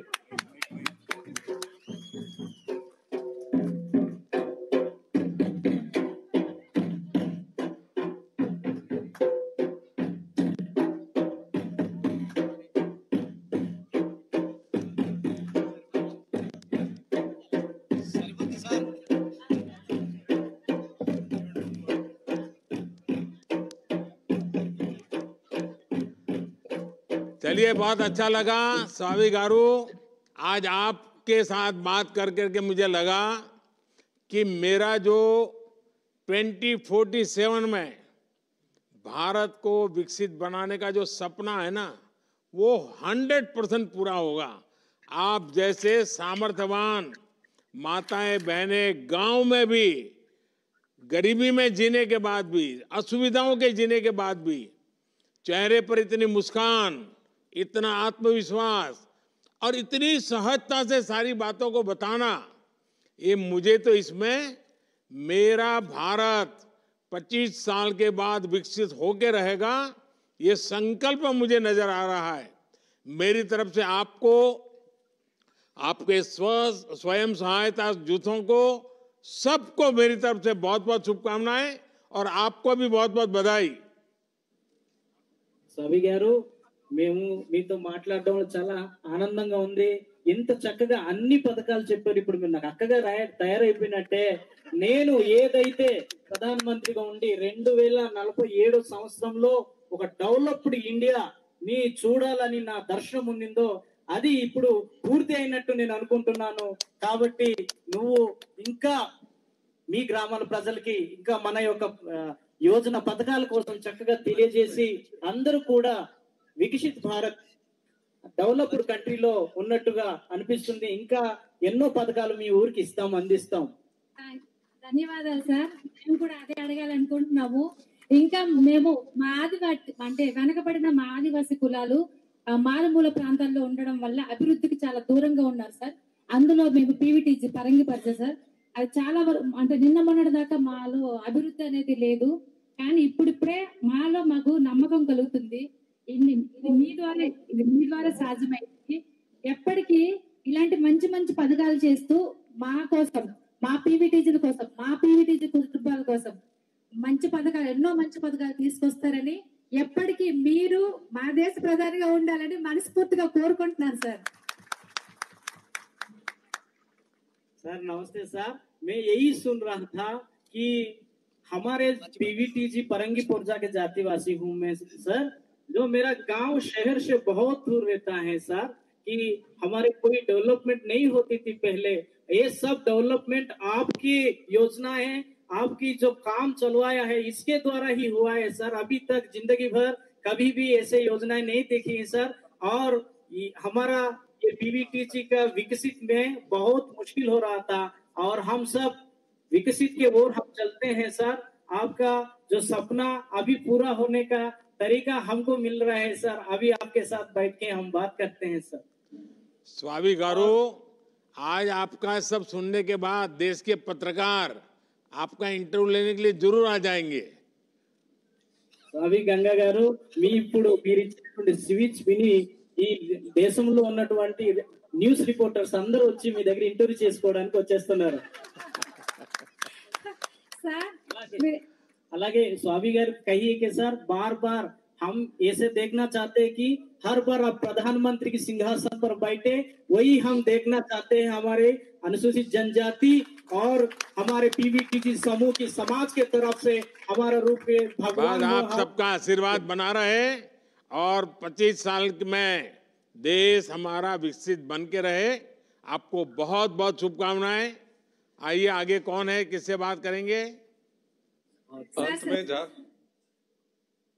चलिए, बहुत अच्छा लगा स्वामी गारू। आज आपके साथ बात कर करके मुझे लगा कि मेरा जो 2047 में भारत को विकसित बनाने का जो सपना है ना, वो 100% पूरा होगा। आप जैसे सामर्थ्यवान माताएं बहनें गांव में भी गरीबी में जीने के बाद भी, असुविधाओं के जीने के बाद भी चेहरे पर इतनी मुस्कान, इतना आत्मविश्वास और इतनी सहजता से सारी बातों को बताना, ये मुझे तो इसमें मेरा भारत, 25 साल के बाद विकसित होके रहेगा, ये संकल्प मुझे नजर आ रहा है। मेरी तरफ से आपको, आपके स्वयं सहायता जूथों को, सबको मेरी तरफ से बहुत बहुत शुभकामनाएं और आपको भी बहुत बहुत बधाई। స్వామి గారు, మేము మీతో మాట్లాడడం చాలా ఆనందంగా ఉంది. ఇంత చక్కగా అన్ని పథకాలు చెప్పారు. ఇప్పుడు మీరు నాకు అక్కగా తయారైపోయినట్టే. నేను ఏదైతే ప్రధాన మంత్రిగా ఉండి 2047 సంవత్సరంలో ఒక డెవలప్డ్ ఇండియా ని చూడాలని నా దర్శనం ఉండిందో అది ఇప్పుడు పూర్తి అయినట్టు నేను అనుకుంటున్నాను. కాబట్టి నువ్వు ఇంకా మీ గ్రామాల ప్రజలకి ఇంకా మన యొక్క యోజన పథకాల కోసం చక్కగా తెలియజేసి అందరూ కూడా వికసిత్ భారత్ డెవలప్డ్ కంట్రీలో ఉన్నట్టుగా అనిపిస్తుంది. ఇంకా ఎన్నో పథకాలు మీ ఊరికి ఇస్తాం, అందిస్తాం. ధన్యవాదాలు సార్. మేము కూడా అదే అడగాలనుకుంటున్నాము. ఇంకా మేము మా ఆదివాసి అంటే వెనకబడిన మా ఆదివాసి కులాలు మారుమూల ప్రాంతాల్లో ఉండడం వల్ల అభివృద్ధికి చాలా దూరంగా ఉన్నారు సార్. అందులో మేము పీవీటీజీ పరంగిపరిచే సార్. అది చాలా అంటే నిన్న మొన్నటి దాకా మాలో అభివృద్ధి అనేది లేదు. కానీ ఇప్పుడిప్పుడే మాకు నమ్మకం కలుగుతుంది. ఇది మీ ద్వారా సాధ్యమైంది. ఎప్పటికీ ఇలాంటి మంచి మంచి పథకాలు చేస్తూ మా కోసం, మా పీవీటీజీల కోసం, మా పీవీటీజీ కుటుంబాల కోసం మంచి పథకాలు, ఎన్నో మంచి పథకాలు తీసుకొస్తారని, ఎప్పటికీ మీరు మా దేశ ప్రధానిగా ఉండాలని మనస్ఫూర్తిగా కోరుకుంటున్నాను సార్. सर नमस्ते सर, मैं यही सुन रहा था कि हमारे पीवीटीजी परंगी पुरजा के जातिवासी हूँ मैं सर, जो मेरा गांव शहर से बहुत दूर रहता है सर, कि हमारे कोई डेवलपमेंट नहीं होती थी पहले. ये सब डेवलपमेंट आपकी योजना है, आपकी जो काम चलवाया है इसके द्वारा ही हुआ है सर. अभी तक जिंदगी भर कभी भी ऐसे योजनाएं नहीं देखी है सर. और हमारा ये पीवीटीजी का विकसित में बहुत मुश्किल हो रहा था और हम सब विकसित के ओर हम चलते हैं सर. आपका जो सपना अभी पूरा होने का तरीका हमको मिल रहा है सर. अभी आपके साथ बैठ के हम बात करते हैं सर. स्वामी गारू, आज आपका सब सुनने के बाद देश के पत्रकार आपका इंटरव्यू लेने के लिए जरूर आ जाएंगे. स्वामी गंगा गारू, मी ఇప్పుడు మీరు ఇచ్చినటువంటి స్పీచ్ విని ఈ దేశంలో ఉన్నటువంటి న్యూస్ రిపోర్టర్స్ అందరూ వచ్చి మీ దగ్గర ఇంటర్వ్యూ చేసుకోవడానికి వచ్చేస్తున్నారు. అలాగే स्वामी గారు कहिए कि सर बार बार हम ऐसे देखना चाहते हैं कि हर बार आप प्रधानमंत्री की सिंहासन पर बैठे, वही हम देखना चाहते हैं. हमारे अनुसूचित जनजाति और हमारे पीवीटीजी समूह की समाज के तरफ से हमारा रूप भगवान आप सबका आशीर्वाद बना रहे और 25 साल में देश हमारा विकसित बन के रहे. आपको बहुत बहुत शुभकामनाएं. आइए आगे कौन है, किससे बात करेंगे?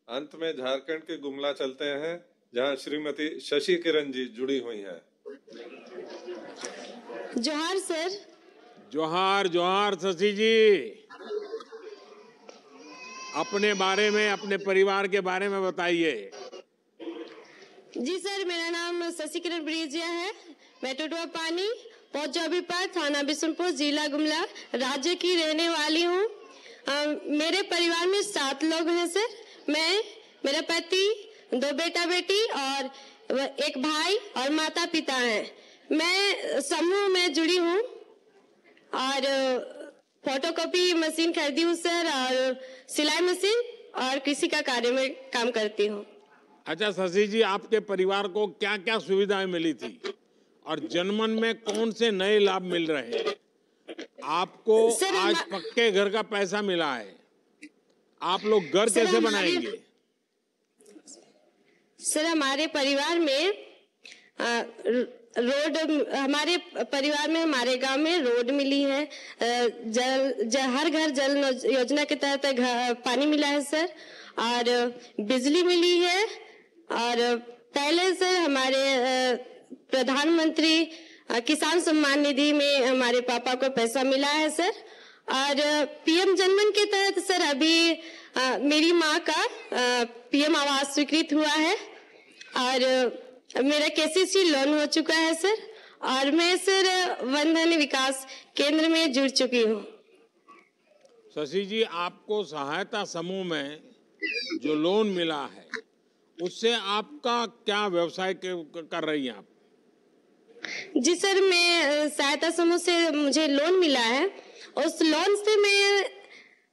अंत में झारखंड के गुमला चलते हैं, जहां श्रीमती शशि किरण जी जुड़ी हुई हैं. जोहार सर. जोहार जोहार शशि जी. अपने बारे में, अपने परिवार के बारे में बताइए. जी सर, मेरा नाम शशि किरण ब्रिजिया है. मैं टोटवा पानी, पोस्ट जौबीपार, थाना बिशुनपुर, जिला गुमला, राज्य की रहने वाली हूँ. मेरे परिवार में 7 लोग हैं सर. मैं, मेरा पति, 2 बेटा बेटी और एक भाई और माता पिता हैं. मैं समूह में जुड़ी हूँ और फोटोकॉपी मशीन खरीदी हूँ सर, और सिलाई मशीन और कृषि का कार्य में काम करती हूँ. अच्छा शशि जी, आपके परिवार को क्या क्या सुविधाएं मिली थी और जनमन में कौन से नए लाभ मिल रहे हैं? आपको आज पक्के घर का पैसा मिला है, आप लोग घर कैसे बनाएंगे? सर हमारे परिवार में रोड, हमारे परिवार में, हमारे गांव में रोड मिली है. हर घर जल योजना के तहत पानी मिला है सर, और बिजली मिली है. और पहले से हमारे प्रधानमंत्री किसान सम्मान निधि में हमारे पापा को पैसा मिला है सर. और पीएम जनमन के तहत सर अभी मेरी माँ का पीएम आवास स्वीकृत हुआ है और मेरा केसीसी लोन हो चुका है सर. और मैं सर वन धन विकास केंद्र में जुड़ चुकी हूँ. शशि जी, आपको सहायता समूह में जो लोन मिला है उससे आपका क्या व्यवसाय कर रही हैं आप? जी सर, मैं सहायता समूह से मुझे लोन मिला है। उस लोन से मैं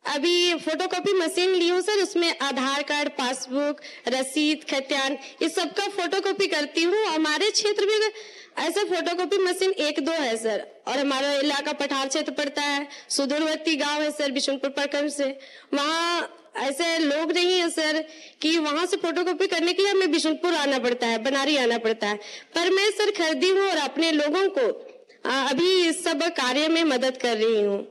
अभी फोटोकॉपी मशीन ली हूँ सर। उसमें आधार कार्ड, पासबुक, रसीद, खतियान, इस सब का फोटोकॉपी करती हूँ। हमारे क्षेत्र में ऐसा फोटोकॉपी मशीन 1-2 है सर। और हमारा इलाका पठार क्षेत्र पड़ता है, सुदूरवर्ती गांव है सर, बिशुनपुर प्रखंड से। वहाँ ऐसे लोग नहीं है सर कि वहां से फोटोकॉपी करने के लिए हमें बिशुनपुर आना पड़ता है, बनारी आना पड़ता है। पर मैं सर खरीदी हूँ और अपने लोगों को अभी इस सब कार्य में मदद कर रही हूँ।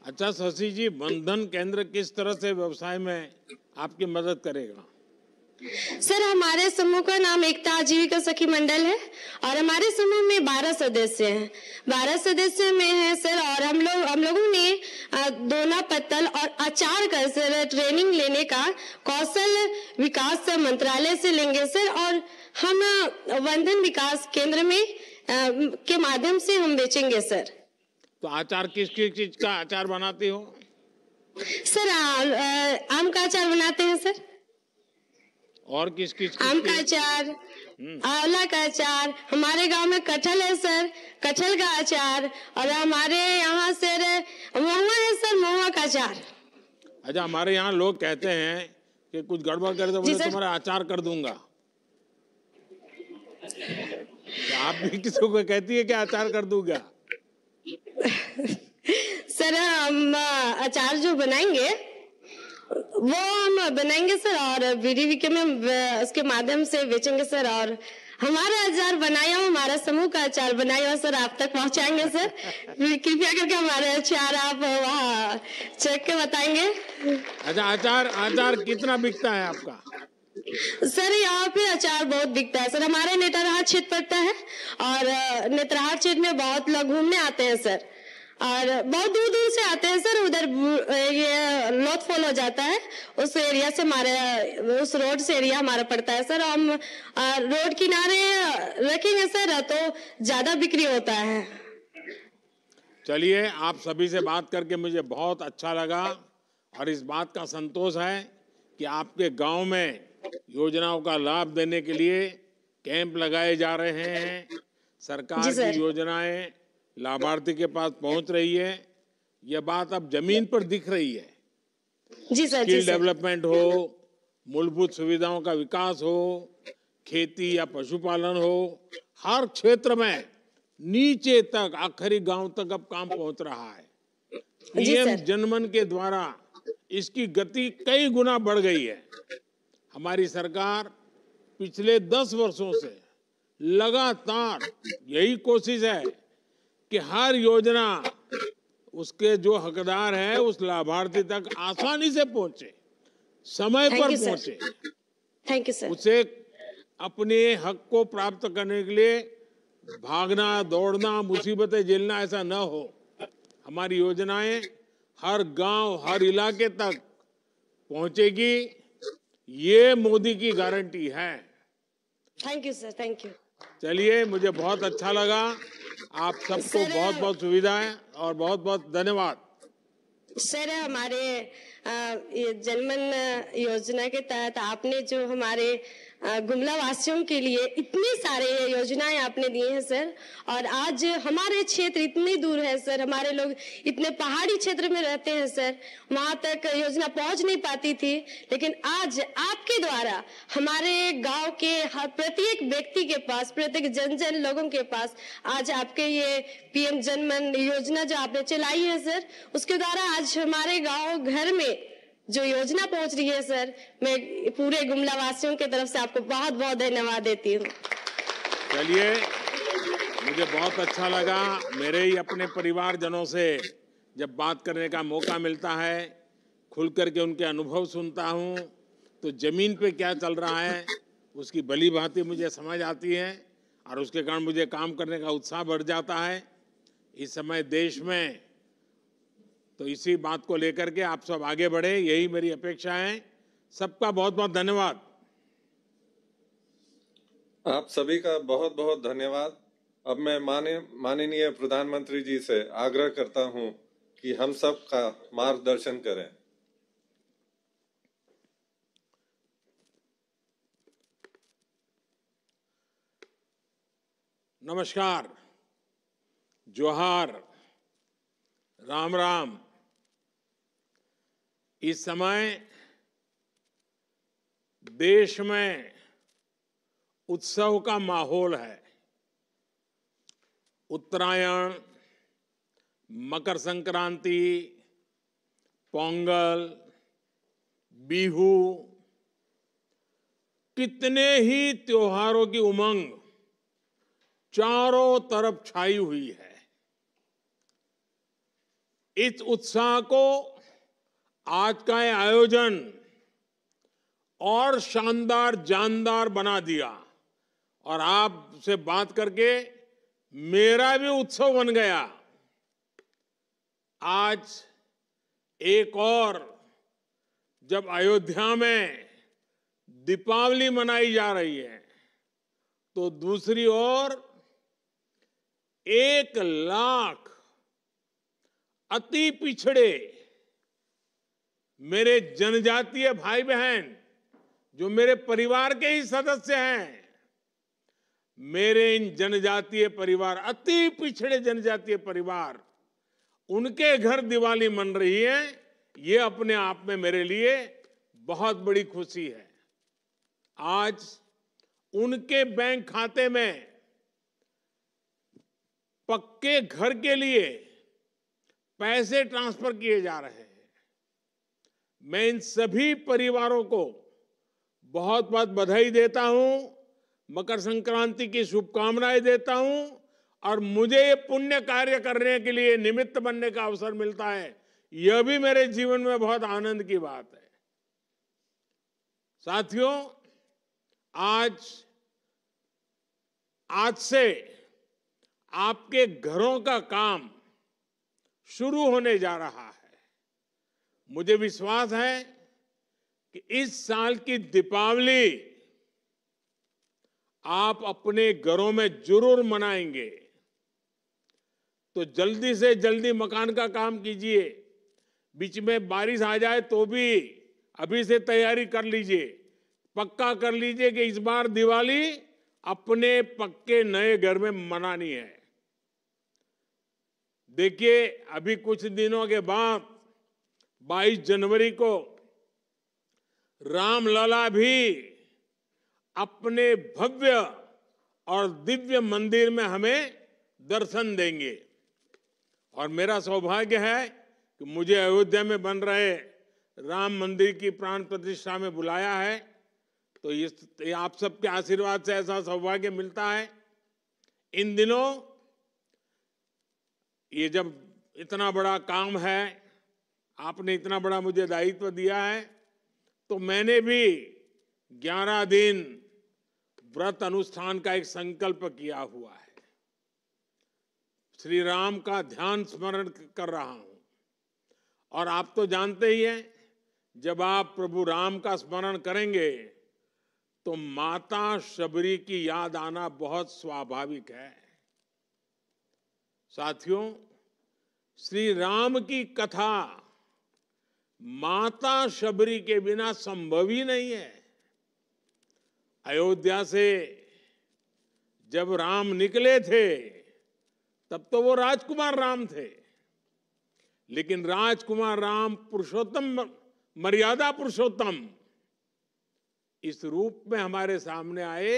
अच्छा शशि जी, बंधन केंद्र किस तरह से व्यवसाय में आपकी मदद करेगा? सर, हमारे समूह का नाम एकता आजीविका सखी मंडल है और हमारे समूह में 12 सदस्य हैं। 12 सदस्य में है सर। और हम लोगों ने दोना पत्तल और अचार का सर ट्रेनिंग लेने का कौशल विकास मंत्रालय से लेंगे सर। और हम बंधन विकास केंद्र में के माध्यम से हम बेचेंगे सर। तो अचार किस चीज का अचार बनाते हो? सर आम का अचार बनाते हैं सर। और किस आम का अचार, आंवला का अचार, हमारे गांव में कटहल है सर, कटहल का अचार। और हमारे यहाँ सर महुआ है सर, महुआ का अचार। अच्छा, हमारे यहाँ लोग कहते हैं कि कुछ गड़बड़ करे तो बोले तुम्हारा अचार कर दूंगा। तो आप भी किसी को कहती है कि अचार कर दूंगा? सर हम अचार जो बनाएंगे वो हम बनाएंगे सर और बीडीवीके में उसके माध्यम से बेचेंगे सर। और हमारा अचार बनाया हो, हमारा समूह का अचार बनाया हो सर, आप तक पहुंचाएंगे सर। कृपया करके हमारे अचार आप वहाँ चेक के बताएंगे। अच्छा, अचार कितना बिकता है आपका? सर यहाँ पे अचार बहुत बिकता है सर। हमारे नेतरहाट क्षेत्र पड़ता है और नेतरहाट क्षेत्र में बहुत लोग घूमने आते हैं सर। और बहुत दूर दूर से आते हैं सर। उधर ये लोथफॉल हो जाता है, उस एरिया से हमारे उस रोड से एरिया हमारा पड़ता है सर। हम रोड किनारे रखेंगे सर तो ज्यादा बिक्री होता है। चलिए, आप सभी से बात करके मुझे बहुत अच्छा लगा और इस बात का संतोष है कि आपके गांव में योजनाओं का लाभ देने के लिए कैंप लगाए जा रहे हैं। सरकार की योजनाएं लाभार्थी के पास पहुंच रही है। यह बात अब जमीन पर दिख रही है। जी सर, स्किल डेवलपमेंट हो, मूलभूत सुविधाओं का विकास हो, खेती या पशुपालन हो, हर क्षेत्र में नीचे तक, आखिरी गांव तक अब काम पहुंच रहा है। पीएम जनमन के द्वारा इसकी गति कई गुना बढ़ गई है। हमारी सरकार पिछले 10 वर्षों से लगातार यही कोशिश है कि हर योजना उसके जो हकदार है उस लाभार्थी तक आसानी से पहुंचे, समय पर पहुंचे। Thank you sir. उसे अपने हक को प्राप्त करने के लिए भागना, दौड़ना, मुसीबतें झेलना ऐसा न हो। हमारी योजनाएं हर गांव, हर इलाके तक पहुंचेगी, ये मोदी की गारंटी है। Thank you sir, thank you. चलिए, मुझे बहुत अच्छा लगा। आप सबको बहुत बहुत सुविधाएं और बहुत बहुत धन्यवाद। सर, हमारे ये जनमन योजना के तहत आपने जो हमारे गुमला वासियों के लिए इतनी सारे योजनाएं आपने दी हैं सर। और आज हमारे क्षेत्र इतनी दूर है सर, हमारे लोग इतने पहाड़ी क्षेत्र में रहते हैं सर, वहां तक योजना पहुंच नहीं पाती थी। लेकिन आज आपके द्वारा हमारे गांव के हर प्रत्येक व्यक्ति के पास, प्रत्येक जन लोगों के पास आज आपके ये पीएम जनमन योजना जो आपने चलाई है सर, उसके द्वारा आज हमारे गाँव घर में जो योजना पहुंच रही है सर, मैं पूरे गुमला वासियों की तरफ से आपको बहुत बहुत धन्यवाद देती हूँ। चलिए, मुझे बहुत अच्छा लगा। मेरे ही अपने परिवारजनों से जब बात करने का मौका मिलता है, खुल करके उनके अनुभव सुनता हूँ, तो जमीन पे क्या चल रहा है उसकी भली भांति मुझे समझ आती है और उसके कारण मुझे काम करने का उत्साह बढ़ जाता है। इस समय देश में तो इसी बात को लेकर के आप सब आगे बढ़े, यही मेरी अपेक्षा है। सबका बहुत बहुत धन्यवाद। आप सभी का बहुत बहुत धन्यवाद। अब मैं माननीय प्रधानमंत्री जी से आग्रह करता हूं कि हम सब का मार्गदर्शन करें। नमस्कार, जोहार, राम राम। इस समय देश में उत्सव का माहौल है। उत्तरायण, मकर संक्रांति, पोंगल, बिहू, कितने ही त्योहारों की उमंग चारों तरफ छाई हुई है। इस उत्साह को आज का ये आयोजन और शानदार जानदार बना दिया और आपसे बात करके मेरा भी उत्सव बन गया। आज एक और जब अयोध्या में दीपावली मनाई जा रही है तो दूसरी ओर 1 लाख अति पिछड़े मेरे जनजातीय भाई बहन जो मेरे परिवार के ही सदस्य हैं, मेरे इन जनजातीय परिवार, अति पिछड़े जनजातीय परिवार, उनके घर दिवाली मन रही है। ये अपने आप में मेरे लिए बहुत बड़ी खुशी है। आज उनके बैंक खाते में पक्के घर के लिए पैसे ट्रांसफर किए जा रहे हैं। मैं इन सभी परिवारों को बहुत बहुत बधाई देता हूं, मकर संक्रांति की शुभकामनाएं देता हूं और मुझे ये पुण्य कार्य करने के लिए निमित्त बनने का अवसर मिलता है, यह भी मेरे जीवन में बहुत आनंद की बात है। साथियों, आज से आपके घरों का काम शुरू होने जा रहा है। मुझे विश्वास है कि इस साल की दीपावली आप अपने घरों में जरूर मनाएंगे। तो जल्दी से जल्दी मकान का काम कीजिए। बीच में बारिश आ जाए तो भी अभी से तैयारी कर लीजिए। पक्का कर लीजिए कि इस बार दिवाली अपने पक्के नए घर में मनानी है। देखिए, अभी कुछ दिनों के बाद 22 जनवरी को रामलला भी अपने भव्य और दिव्य मंदिर में हमें दर्शन देंगे। और मेरा सौभाग्य है कि मुझे अयोध्या में बन रहे राम मंदिर की प्राण प्रतिष्ठा में बुलाया है। तो ये आप सबके आशीर्वाद से ऐसा सौभाग्य मिलता है। इन दिनों ये जब इतना बड़ा काम है, आपने इतना बड़ा मुझे दायित्व दिया है, तो मैंने भी 11 दिन व्रत अनुष्ठान का एक संकल्प किया हुआ है। श्री राम का ध्यान स्मरण कर रहा हूं। और आप तो जानते ही हैं, जब आप प्रभु राम का स्मरण करेंगे तो माता शबरी की याद आना बहुत स्वाभाविक है। साथियों, श्री राम की कथा माता शबरी के बिना संभव ही नहीं है। अयोध्या से जब राम निकले थे तब तो वो राजकुमार राम थे, लेकिन राजकुमार राम पुरुषोत्तम, मर्यादा पुरुषोत्तम इस रूप में हमारे सामने आए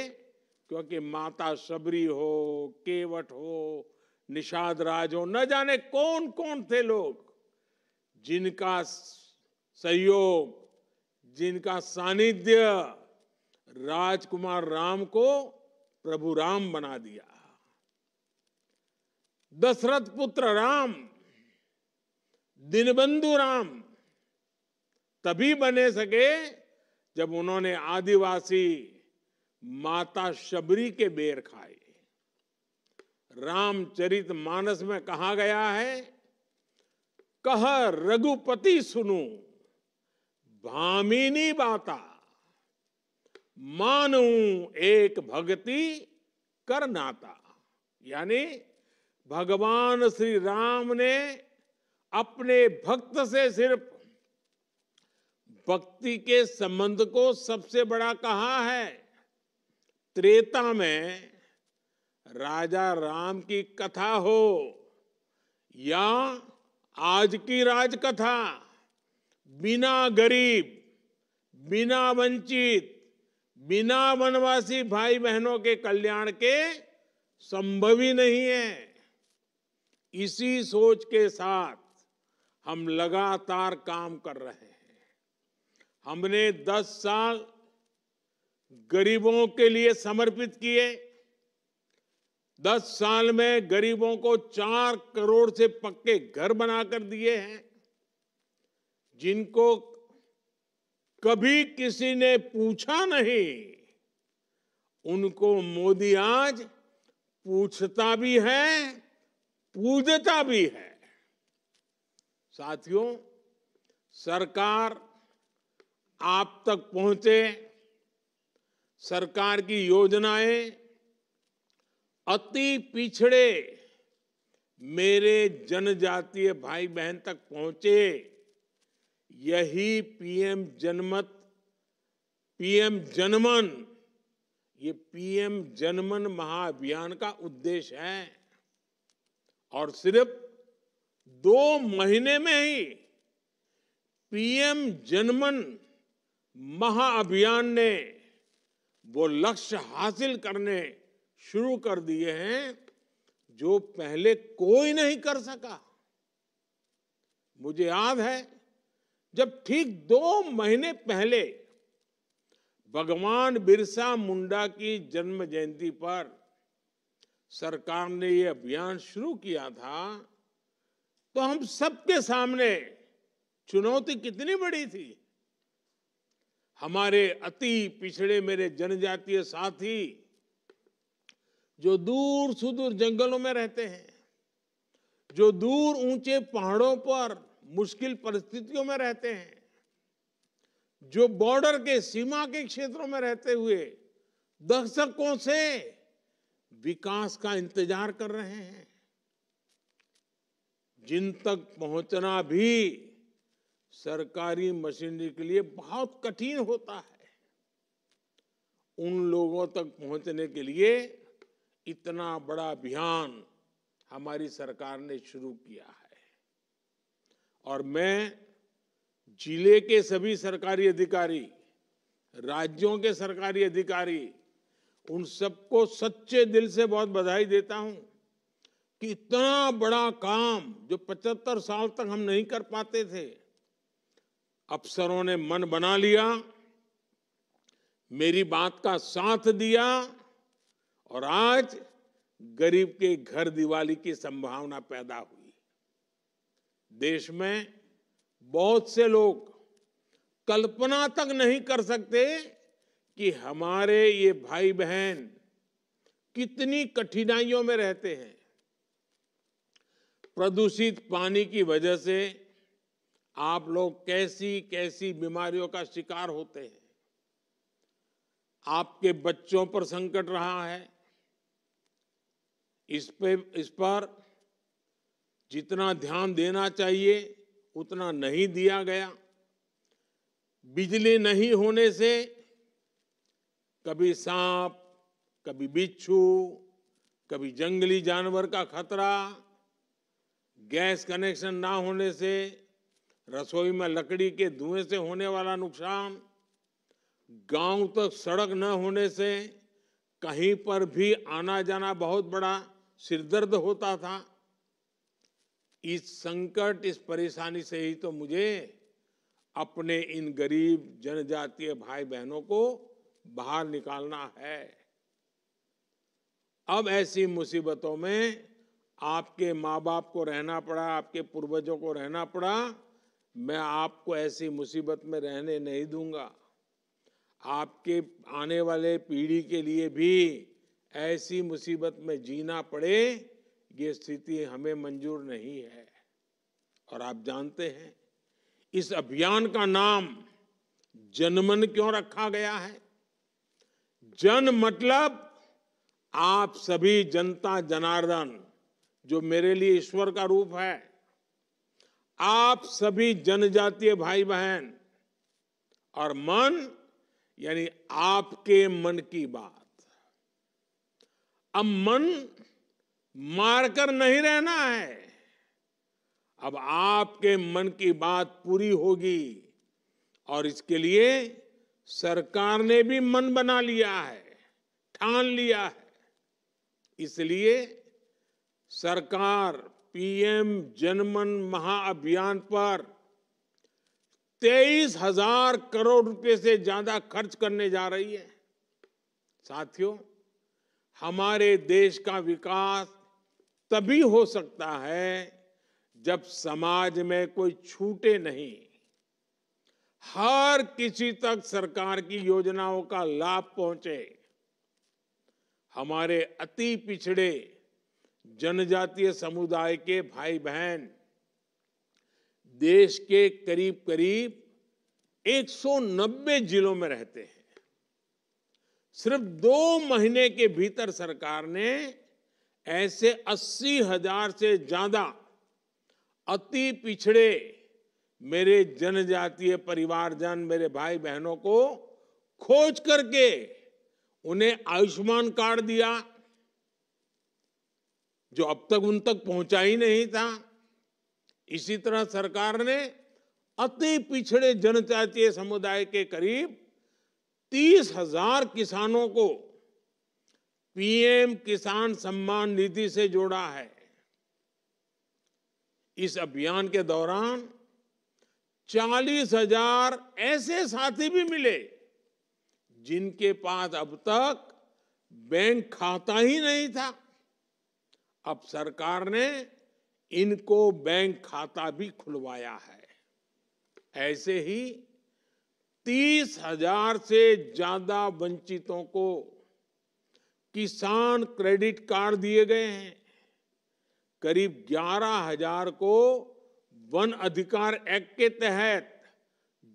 क्योंकि माता शबरी हो, केवट हो, निषाद राज हो, न जाने कौन कौन थे लोग जिनका सहयोग, जिनका सानिध्य राजकुमार राम को प्रभु राम बना दिया। दशरथ पुत्र राम, दीनबंधु राम तभी बने सके जब उन्होंने आदिवासी माता शबरी के बेर खाए। रामचरित मानस में कहा गया है, कह रघुपति सुनु भामिनी बाता, मानू एक भक्ति कर नाता। यानी भगवान श्री राम ने अपने भक्त से सिर्फ भक्ति के संबंध को सबसे बड़ा कहा है। त्रेता में राजा राम की कथा हो या आज की राजकथा, बिना गरीब, बिना वंचित, बिना वनवासी भाई बहनों के कल्याण के संभव ही नहीं है। इसी सोच के साथ हम लगातार काम कर रहे हैं। हमने 10 साल गरीबों के लिए समर्पित किए। 10 साल में गरीबों को 4 करोड़ से पक्के घर बनाकर दिए हैं, जिनको कभी किसी ने पूछा नहीं, उनको मोदी आज पूछता भी है, पूजता भी है। साथियों, सरकार आप तक पहुंचे, सरकार की योजनाएं अति पिछड़े मेरे जनजातीय भाई बहन तक पहुंचे, यही पीएम जनमन, ये पीएम जनमन महाअभियान का उद्देश्य है। और सिर्फ 2 महीने में ही पीएम जनमन महाअभियान ने वो लक्ष्य हासिल करने शुरू कर दिए हैं जो पहले कोई नहीं कर सका। मुझे याद है जब ठीक 2 महीने पहले भगवान बिरसा मुंडा की जन्म जयंती पर सरकार ने ये अभियान शुरू किया था, तो हम सबके सामने चुनौती कितनी बड़ी थी। हमारे अति पिछड़े मेरे जनजातीय साथी जो दूर सुदूर जंगलों में रहते हैं, जो दूर ऊंचे पहाड़ों पर मुश्किल परिस्थितियों में रहते हैं, जो बॉर्डर के सीमा के क्षेत्रों में रहते हुए दशकों से विकास का इंतजार कर रहे हैं, जिन तक पहुंचना भी सरकारी मशीनरी के लिए बहुत कठिन होता है, उन लोगों तक पहुंचने के लिए इतना बड़ा अभियान हमारी सरकार ने शुरू किया है। और मैं जिले के सभी सरकारी अधिकारी, राज्यों के सरकारी अधिकारी, उन सबको सच्चे दिल से बहुत बधाई देता हूं कि इतना बड़ा काम जो 75 साल तक हम नहीं कर पाते थे, अफसरों ने मन बना लिया, मेरी बात का साथ दिया और आज गरीब के घर दिवाली की संभावना पैदा हुई। देश में बहुत से लोग कल्पना तक नहीं कर सकते कि हमारे ये भाई बहन कितनी कठिनाइयों में रहते हैं। प्रदूषित पानी की वजह से आप लोग कैसी कैसी बीमारियों का शिकार होते हैं। आपके बच्चों पर संकट रहा है, इस पर जितना ध्यान देना चाहिए उतना नहीं दिया गया। बिजली नहीं होने से कभी सांप, कभी बिच्छू, कभी जंगली जानवर का खतरा, गैस कनेक्शन ना होने से रसोई में लकड़ी के धुएं से होने वाला नुकसान, गांव तक सड़क न होने से कहीं पर भी आना जाना बहुत बड़ा सिरदर्द होता था। इस संकट, इस परेशानी से ही तो मुझे अपने इन गरीब जनजातीय भाई बहनों को बाहर निकालना है। अब ऐसी मुसीबतों में आपके माँ बाप को रहना पड़ा, आपके पूर्वजों को रहना पड़ा, मैं आपको ऐसी मुसीबत में रहने नहीं दूंगा। आपके आने वाले पीढ़ी के लिए भी ऐसी मुसीबत में जीना पड़े, ये स्थिति हमें मंजूर नहीं है। और आप जानते हैं इस अभियान का नाम जनमन क्यों रखा गया है? जन मतलब आप सभी जनता जनार्दन, जो मेरे लिए ईश्वर का रूप है। आप सभी जनजातीय भाई बहन और मन यानी आपके मन की बात। अब मन मारकर नहीं रहना है, अब आपके मन की बात पूरी होगी और इसके लिए सरकार ने भी मन बना लिया है, ठान लिया है। इसलिए सरकार पीएम जनमन महाअभियान पर 23,000 करोड़ रुपए से ज्यादा खर्च करने जा रही है। साथियों, हमारे देश का विकास तभी हो सकता है जब समाज में कोई छूटे नहीं, हर किसी तक सरकार की योजनाओं का लाभ पहुंचे। हमारे अति पिछड़े जनजातीय समुदाय के भाई बहन देश के करीब करीब 190 जिलों में रहते हैं। सिर्फ 2 महीने के भीतर सरकार ने ऐसे 80,000 से ज्यादा अति पिछड़े मेरे जनजातीय परिवारजन, मेरे भाई बहनों को खोज करके उन्हें आयुष्मान कार्ड दिया, जो अब तक उन तक पहुंचा ही नहीं था। इसी तरह सरकार ने अति पिछड़े जनजातीय समुदाय के करीब 30,000 किसानों को पीएम किसान सम्मान निधि से जोड़ा है। इस अभियान के दौरान 40,000 ऐसे साथी भी मिले जिनके पास अब तक बैंक खाता ही नहीं था। अब सरकार ने इनको बैंक खाता भी खुलवाया है। ऐसे ही 30,000 से ज्यादा वंचितों को किसान क्रेडिट कार्ड दिए गए हैं। करीब 11,000 को वन अधिकार एक्ट के तहत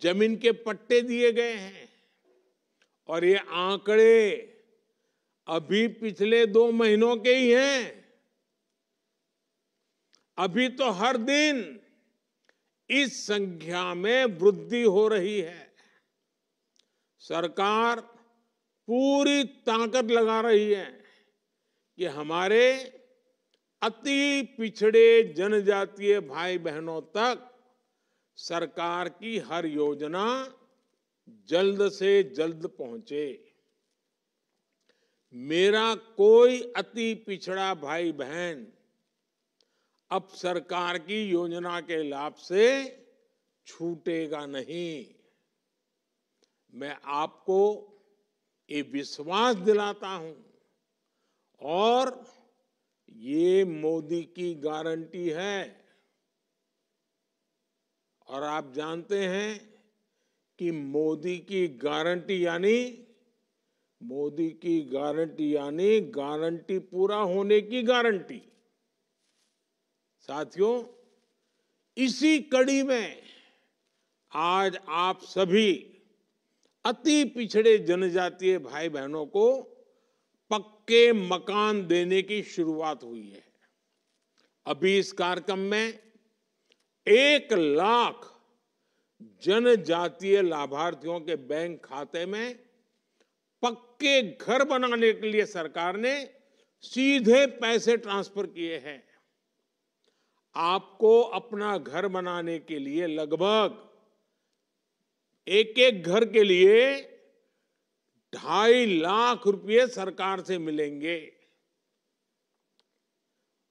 जमीन के पट्टे दिए गए हैं। और ये आंकड़े अभी पिछले 2 महीनों के ही हैं। अभी तो हर दिन इस संख्या में वृद्धि हो रही है। सरकार पूरी ताकत लगा रही है कि हमारे अति पिछड़े जनजातीय भाई बहनों तक सरकार की हर योजना जल्द से जल्द पहुंचे। मेरा कोई अति पिछड़ा भाई बहन अब सरकार की योजना के लाभ से छूटेगा नहीं। मैं आपको ये विश्वास दिलाता हूं और ये मोदी की गारंटी है। और आप जानते हैं कि मोदी की गारंटी यानी गारंटी पूरा होने की गारंटी। साथियों, इसी कड़ी में आज आप सभी अति पिछड़े जनजातीय भाई बहनों को पक्के मकान देने की शुरुआत हुई है। अभी इस कार्यक्रम में 1 लाख जनजातीय लाभार्थियों के बैंक खाते में पक्के घर बनाने के लिए सरकार ने सीधे पैसे ट्रांसफर किए हैं। आपको अपना घर बनाने के लिए लगभग एक घर के लिए 2.5 लाख रुपए सरकार से मिलेंगे।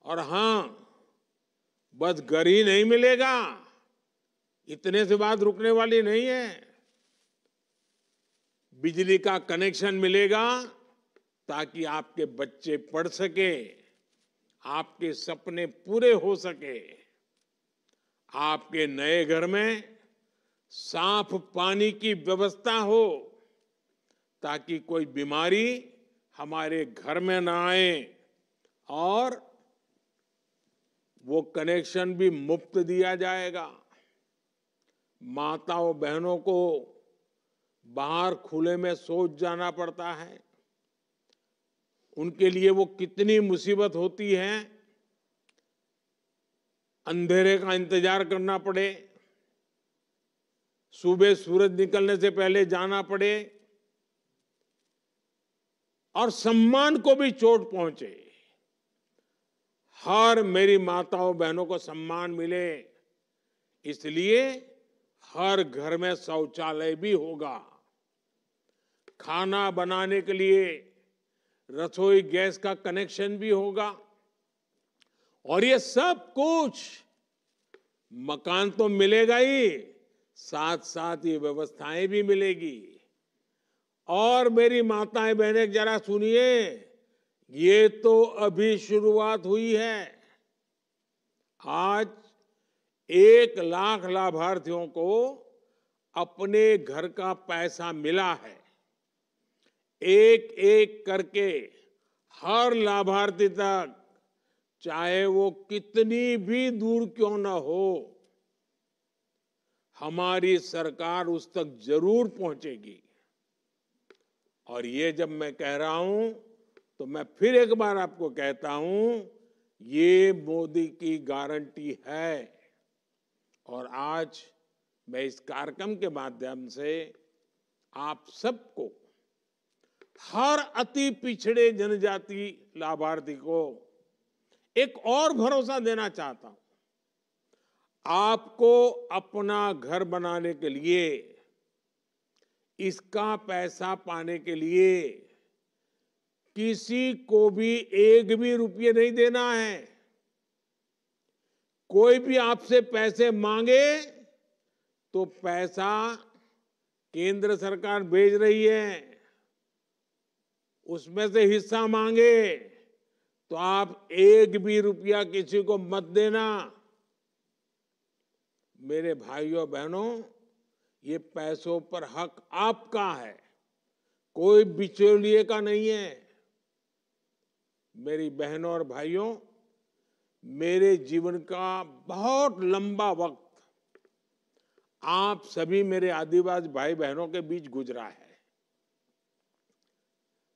और हां, बस घर ही नहीं मिलेगा, इतने से बात रुकने वाली नहीं है। बिजली का कनेक्शन मिलेगा ताकि आपके बच्चे पढ़ सके, आपके सपने पूरे हो सके। आपके नए घर में साफ पानी की व्यवस्था हो ताकि कोई बीमारी हमारे घर में ना आए। और वो कनेक्शन भी मुफ्त दिया जाएगा। माताओं बहनों को बाहर खुले में शौच जाना पड़ता है, उनके लिए वो कितनी मुसीबत होती है। अंधेरे का इंतजार करना पड़े, सुबह सूरज निकलने से पहले जाना पड़े और सम्मान को भी चोट पहुंचे। हर मेरी माताओं बहनों को सम्मान मिले, इसलिए हर घर में शौचालय भी होगा। खाना बनाने के लिए रसोई गैस का कनेक्शन भी होगा और ये सब कुछ मकान तो मिलेगा ही, साथ साथ ये व्यवस्थाएं भी मिलेगी। और मेरी माताएं बहनें जरा सुनिए, ये तो अभी शुरुआत हुई है। आज 1 लाख लाभार्थियों को अपने घर का पैसा मिला है। एक एक करके हर लाभार्थी तक, चाहे वो कितनी भी दूर क्यों न हो, हमारी सरकार उस तक जरूर पहुंचेगी। और ये जब मैं कह रहा हूं तो मैं फिर एक बार आपको कहता हूं, ये मोदी की गारंटी है। और आज मैं इस कार्यक्रम के माध्यम से आप सबको, हर अति पिछड़े जनजाति लाभार्थी को एक और भरोसा देना चाहता हूं। आपको अपना घर बनाने के लिए, इसका पैसा पाने के लिए किसी को भी एक भी रुपये नहीं देना है। कोई भी आपसे पैसे मांगे तो पैसा केंद्र सरकार भेज रही है, उसमें से हिस्सा मांगे तो आप एक भी रुपया किसी को मत देना। मेरे भाइयों बहनों, ये पैसों पर हक आपका है, कोई बिचौलिए का नहीं है। मेरी बहनों और भाइयों, मेरे जीवन का बहुत लंबा वक्त आप सभी मेरे आदिवासी भाई बहनों के बीच गुजरा है।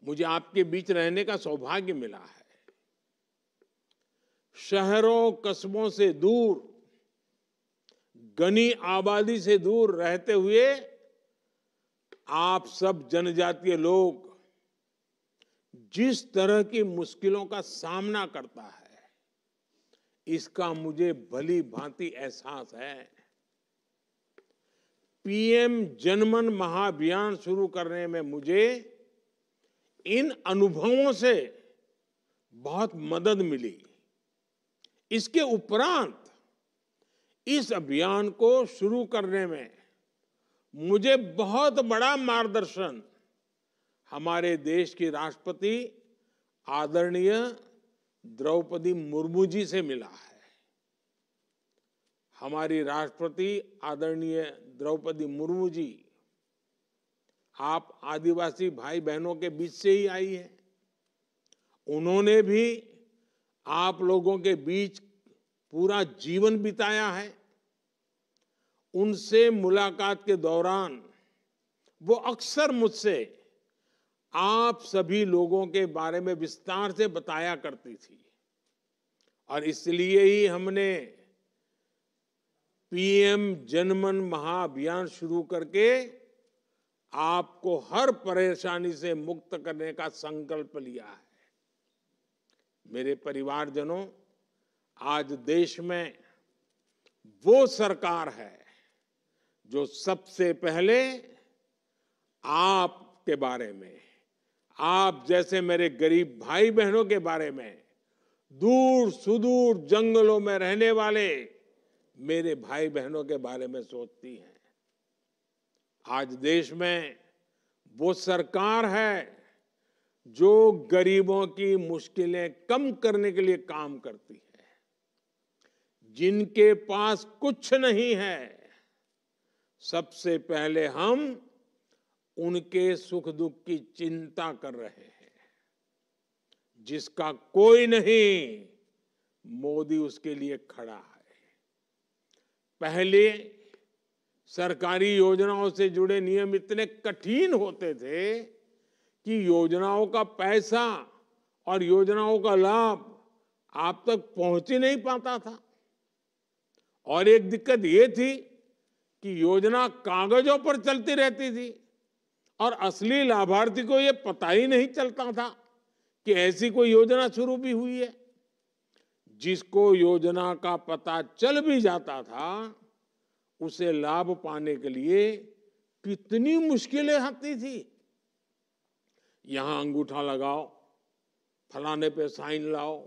मुझे आपके बीच रहने का सौभाग्य मिला है। शहरों कस्बों से दूर, घनी आबादी से दूर रहते हुए आप सब जनजातीय लोग जिस तरह की मुश्किलों का सामना करता है, इसका मुझे भली भांति एहसास है। पीएम जनमन महाअभियान शुरू करने में मुझे इन अनुभवों से बहुत मदद मिली। इसके उपरांत इस अभियान को शुरू करने में मुझे बहुत बड़ा मार्गदर्शन हमारे देश की राष्ट्रपति आदरणीय द्रौपदी मुर्मू जी से मिला है। हमारी राष्ट्रपति आदरणीय द्रौपदी मुर्मू जी, आप आदिवासी भाई बहनों के बीच से ही आई है। उन्होंने भी आप लोगों के बीच पूरा जीवन बिताया है। उनसे मुलाकात के दौरान वो अक्सर मुझसे आप सभी लोगों के बारे में विस्तार से बताया करती थी। और इसलिए ही हमने पीएम जनमन महाअभियान शुरू करके आपको हर परेशानी से मुक्त करने का संकल्प लिया है। मेरे परिवारजनों, आज देश में वो सरकार है जो सबसे पहले आपके बारे में, आप जैसे मेरे गरीब भाई बहनों के बारे में, दूर सुदूर जंगलों में रहने वाले मेरे भाई बहनों के बारे में सोचती है। आज देश में वो सरकार है जो गरीबों की मुश्किलें कम करने के लिए काम करती है। जिनके पास कुछ नहीं है, सबसे पहले हम उनके सुख दुख की चिंता कर रहे हैं। जिसका कोई नहीं, मोदी उसके लिए खड़ा है। पहले सरकारी योजनाओं से जुड़े नियम इतने कठिन होते थे कि योजनाओं का पैसा और योजनाओं का लाभ आप तक पहुंच ही नहीं पाता था। और एक दिक्कत ये थी कि योजना कागजों पर चलती रहती थी और असली लाभार्थी को ये पता ही नहीं चलता था कि ऐसी कोई योजना शुरू भी हुई है। जिसको योजना का पता चल भी जाता था उसे लाभ पाने के लिए कितनी मुश्किलें आती थी। यहां अंगूठा लगाओ, फलाने पे साइन लाओ,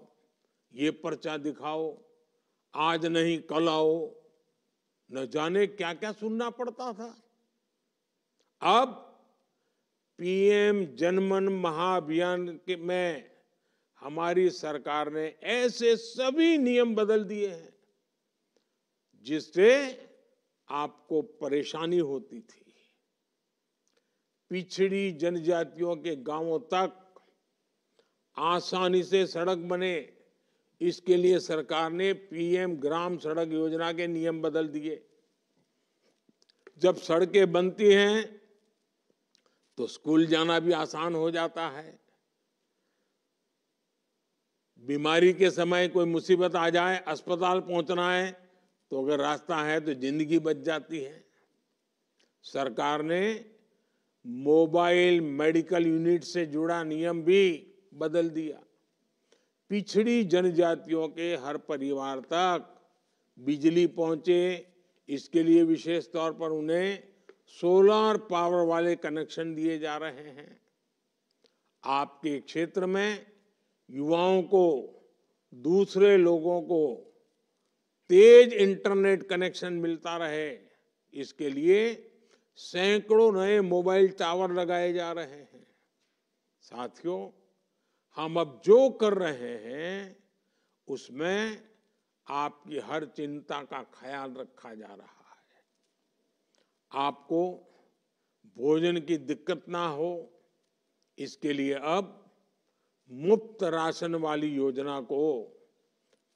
ये पर्चा दिखाओ, आज नहीं कल आओ, न जाने क्या क्या सुनना पड़ता था। अब पीएम जनमन महाअभियान में हमारी सरकार ने ऐसे सभी नियम बदल दिए हैं जिससे आपको परेशानी होती थी। पिछड़ी जनजातियों के गांवों तक आसानी से सड़क बने, इसके लिए सरकार ने पीएम ग्राम सड़क योजना के नियम बदल दिए। जब सड़कें बनती हैं तो स्कूल जाना भी आसान हो जाता है। बीमारी के समय कोई मुसीबत आ जाए, अस्पताल पहुंचना है तो अगर रास्ता है तो जिंदगी बच जाती है। सरकार ने मोबाइल मेडिकल यूनिट से जुड़ा नियम भी बदल दिया। पिछड़ी जनजातियों के हर परिवार तक बिजली पहुंचे, इसके लिए विशेष तौर पर उन्हें सोलर पावर वाले कनेक्शन दिए जा रहे हैं। आपके क्षेत्र में युवाओं को, दूसरे लोगों को तेज इंटरनेट कनेक्शन मिलता रहे, इसके लिए सैकड़ों नए मोबाइल टावर लगाए जा रहे हैं। साथियों, हम अब जो कर रहे हैं उसमें आपकी हर चिंता का ख्याल रखा जा रहा है। आपको भोजन की दिक्कत ना हो, इसके लिए अब मुफ्त राशन वाली योजना को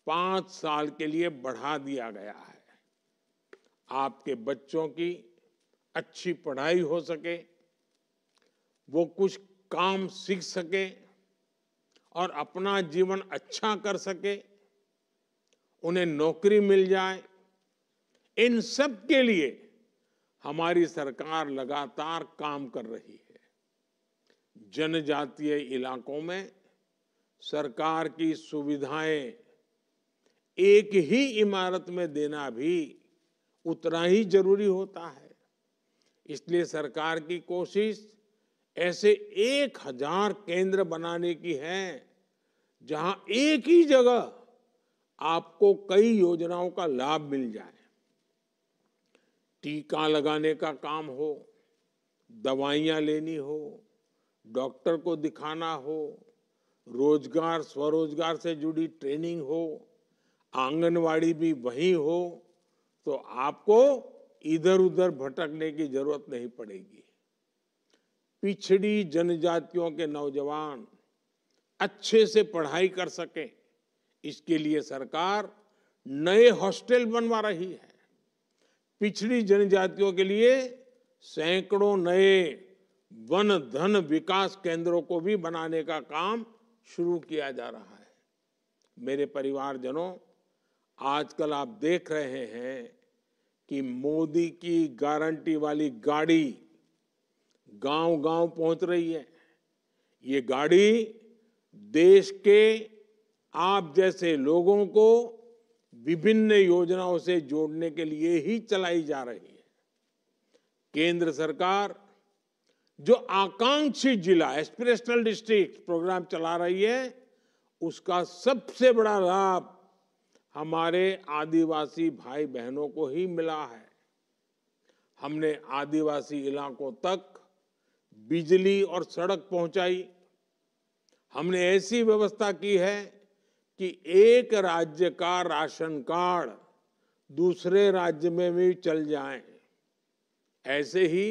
5 साल के लिए बढ़ा दिया गया है। आपके बच्चों की अच्छी पढ़ाई हो सके, वो कुछ काम सीख सके और अपना जीवन अच्छा कर सके, उन्हें नौकरी मिल जाए, इन सब के लिए हमारी सरकार लगातार काम कर रही है। जनजातीय इलाकों में सरकार की सुविधाएं एक ही इमारत में देना भी उतना ही जरूरी होता है। इसलिए सरकार की कोशिश ऐसे 1000 केंद्र बनाने की है जहां एक ही जगह आपको कई योजनाओं का लाभ मिल जाए। टीका लगाने का काम हो, दवाइयां लेनी हो, डॉक्टर को दिखाना हो, रोजगार स्वरोजगार से जुड़ी ट्रेनिंग हो, आंगनवाड़ी भी वहीं हो, तो आपको इधर उधर भटकने की जरूरत नहीं पड़ेगी। पिछड़ी जनजातियों के नौजवान अच्छे से पढ़ाई कर सके, इसके लिए सरकार नए हॉस्टल बनवा रही है। पिछड़ी जनजातियों के लिए सैकड़ों नए वन धन विकास केंद्रों को भी बनाने का काम शुरू किया जा रहा है। मेरे परिवारजनों, आजकल आप देख रहे हैं कि मोदी की गारंटी वाली गाड़ी गांव-गांव पहुंच रही है। ये गाड़ी देश के आप जैसे लोगों को विभिन्न योजनाओं से जोड़ने के लिए ही चलाई जा रही है। केंद्र सरकार जो आकांक्षी जिला एस्पिरेशनल डिस्ट्रिक्ट प्रोग्राम चला रही है, उसका सबसे बड़ा लाभ हमारे आदिवासी भाई बहनों को ही मिला है। हमने आदिवासी इलाकों तक बिजली और सड़क पहुंचाई। हमने ऐसी व्यवस्था की है कि एक राज्य का राशन कार्ड दूसरे राज्य में भी चल जाए। ऐसे ही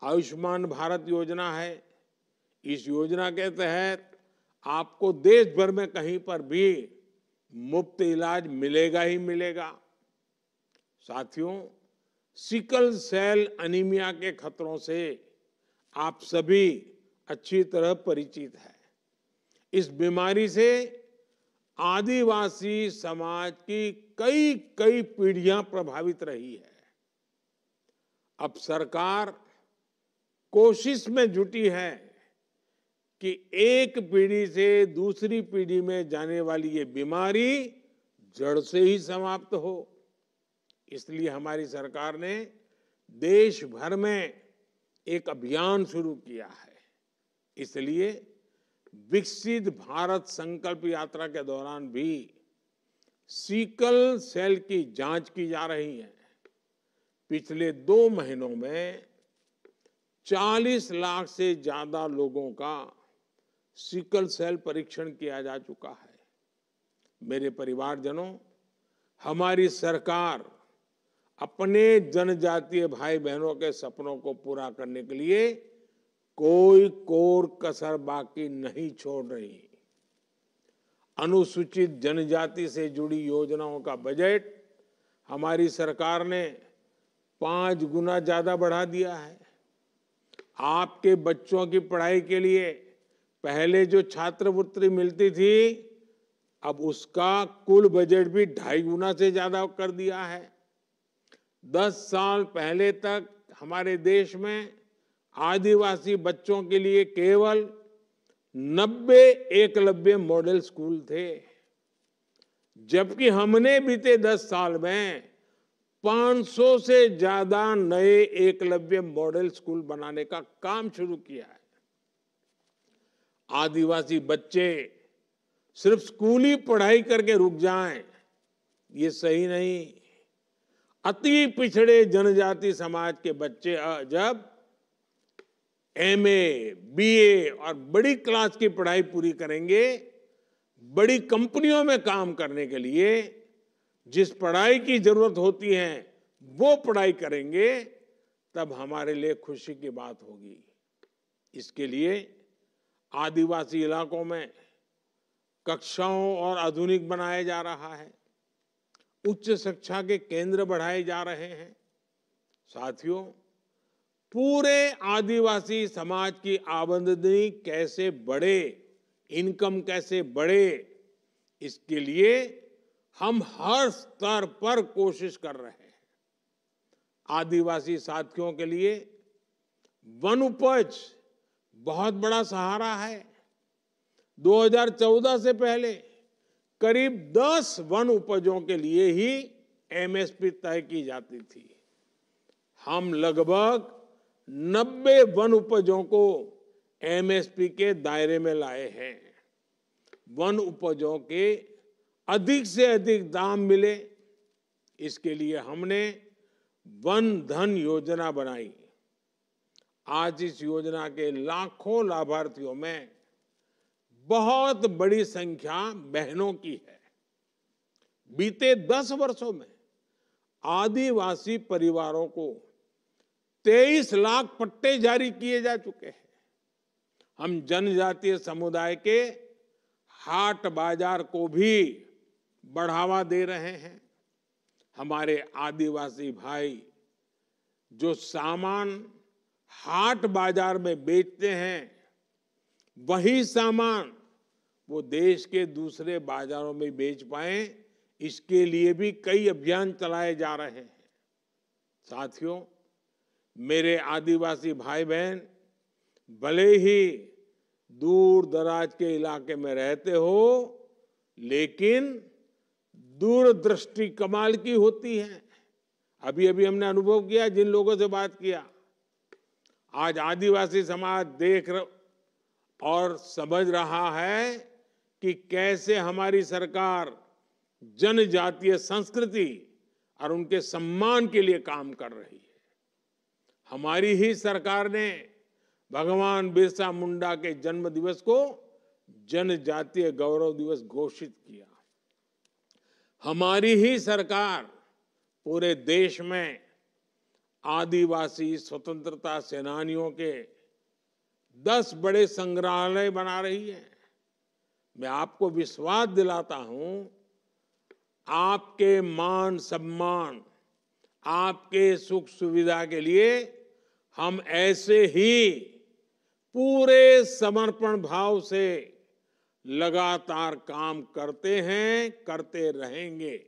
आयुष्मान भारत योजना है। इस योजना के तहत आपको देश भर में कहीं पर भी मुफ्त इलाज मिलेगा ही मिलेगा। साथियों, सिकल सेल एनीमिया के खतरों से आप सभी अच्छी तरह परिचित हैं। इस बीमारी से आदिवासी समाज की कई कई पीढ़ियां प्रभावित रही है। अब सरकार कोशिश में जुटी है कि एक पीढ़ी से दूसरी पीढ़ी में जाने वाली ये बीमारी जड़ से ही समाप्त हो। इसलिए हमारी सरकार ने देश भर में एक अभियान शुरू किया है। इसलिए विकसित भारत संकल्प यात्रा के दौरान भी सिकल सेल की जांच की जा रही है। पिछले 2 महीनों में 40 लाख से ज्यादा लोगों का सिकल सेल परीक्षण किया जा चुका है। मेरे परिवारजनों, हमारी सरकार अपने जनजातीय भाई बहनों के सपनों को पूरा करने के लिए कोई कोर कसर बाकी नहीं छोड़ रही। अनुसूचित जनजाति से जुड़ी योजनाओं का बजट हमारी सरकार ने 5 गुना ज्यादा बढ़ा दिया है। आपके बच्चों की पढ़ाई के लिए पहले जो छात्रवृत्ति मिलती थी, अब उसका कुल बजट भी 2.5 गुना से ज्यादा कर दिया है। 10 साल पहले तक हमारे देश में आदिवासी बच्चों के लिए केवल 90 एकलव्य मॉडल स्कूल थे, जबकि हमने बीते 10 साल में 500 से ज्यादा नए एकलव्य मॉडल स्कूल बनाने का काम शुरू किया है। आदिवासी बच्चे सिर्फ स्कूली पढ़ाई करके रुक जाएं, ये सही नहीं। अति पिछड़े जनजाति समाज के बच्चे जब एमए, बीए और बड़ी क्लास की पढ़ाई पूरी करेंगे, बड़ी कंपनियों में काम करने के लिए जिस पढ़ाई की जरूरत होती है वो पढ़ाई करेंगे, तब हमारे लिए खुशी की बात होगी। इसके लिए आदिवासी इलाकों में कक्षाओं और आधुनिक बनाया जा रहा है। उच्च शिक्षा के केंद्र बढ़ाए जा रहे हैं। साथियों, पूरे आदिवासी समाज की आमदनी कैसे बढ़े, इनकम कैसे बढ़े, इसके लिए हम हर स्तर पर कोशिश कर रहे हैं। आदिवासी साथियों के लिए वन उपज बहुत बड़ा सहारा है। 2014 से पहले करीब 10 वन उपजों के लिए ही एमएसपी तय की जाती थी। हम लगभग 90 वन उपजों को एमएसपी के दायरे में लाए हैं। वन उपजों के अधिक से अधिक दाम मिले, इसके लिए हमने वन धन योजना बनाई। आज इस योजना के लाखों लाभार्थियों में बहुत बड़ी संख्या बहनों की है। बीते 10 वर्षों में आदिवासी परिवारों को 23 लाख पट्टे जारी किए जा चुके हैं। हम जनजातीय समुदाय के हाट बाजार को भी बढ़ावा दे रहे हैं। हमारे आदिवासी भाई जो सामान हाट बाजार में बेचते हैं, वही सामान वो देश के दूसरे बाजारों में बेच पाए, इसके लिए भी कई अभियान चलाए जा रहे हैं। साथियों, मेरे आदिवासी भाई बहन भले ही दूर दराज के इलाके में रहते हो, लेकिन दूरदृष्टि कमाल की होती है। अभी अभी हमने अनुभव किया, जिन लोगों से बात किया, आज आदिवासी समाज देख और समझ रहा है कि कैसे हमारी सरकार जनजातीय संस्कृति और उनके सम्मान के लिए काम कर रही है। हमारी ही सरकार ने भगवान बिरसा मुंडा के जन्म दिवस को जनजातीय गौरव दिवस घोषित किया। हमारी ही सरकार पूरे देश में आदिवासी स्वतंत्रता सेनानियों के 10 बड़े संग्रहालय बना रही है। मैं आपको विश्वास दिलाता हूं, आपके मान सम्मान, आपके सुख सुविधा के लिए हम ऐसे ही पूरे समर्पण भाव से लगातार काम करते हैं, करते रहेंगे।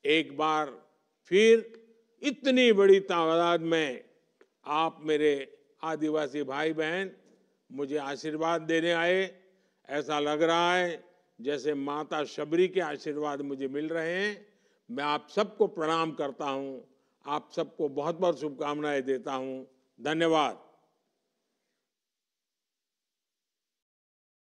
एक बार फिर इतनी बड़ी तादाद में आप मेरे आदिवासी भाई बहन मुझे आशीर्वाद देने आए। ऐसा लग रहा है जैसे माता शबरी के आशीर्वाद मुझे मिल रहे हैं। मैं आप सबको प्रणाम करता हूं, आप सबको बहुत बहुत शुभकामनाएं देता हूं। धन्यवाद।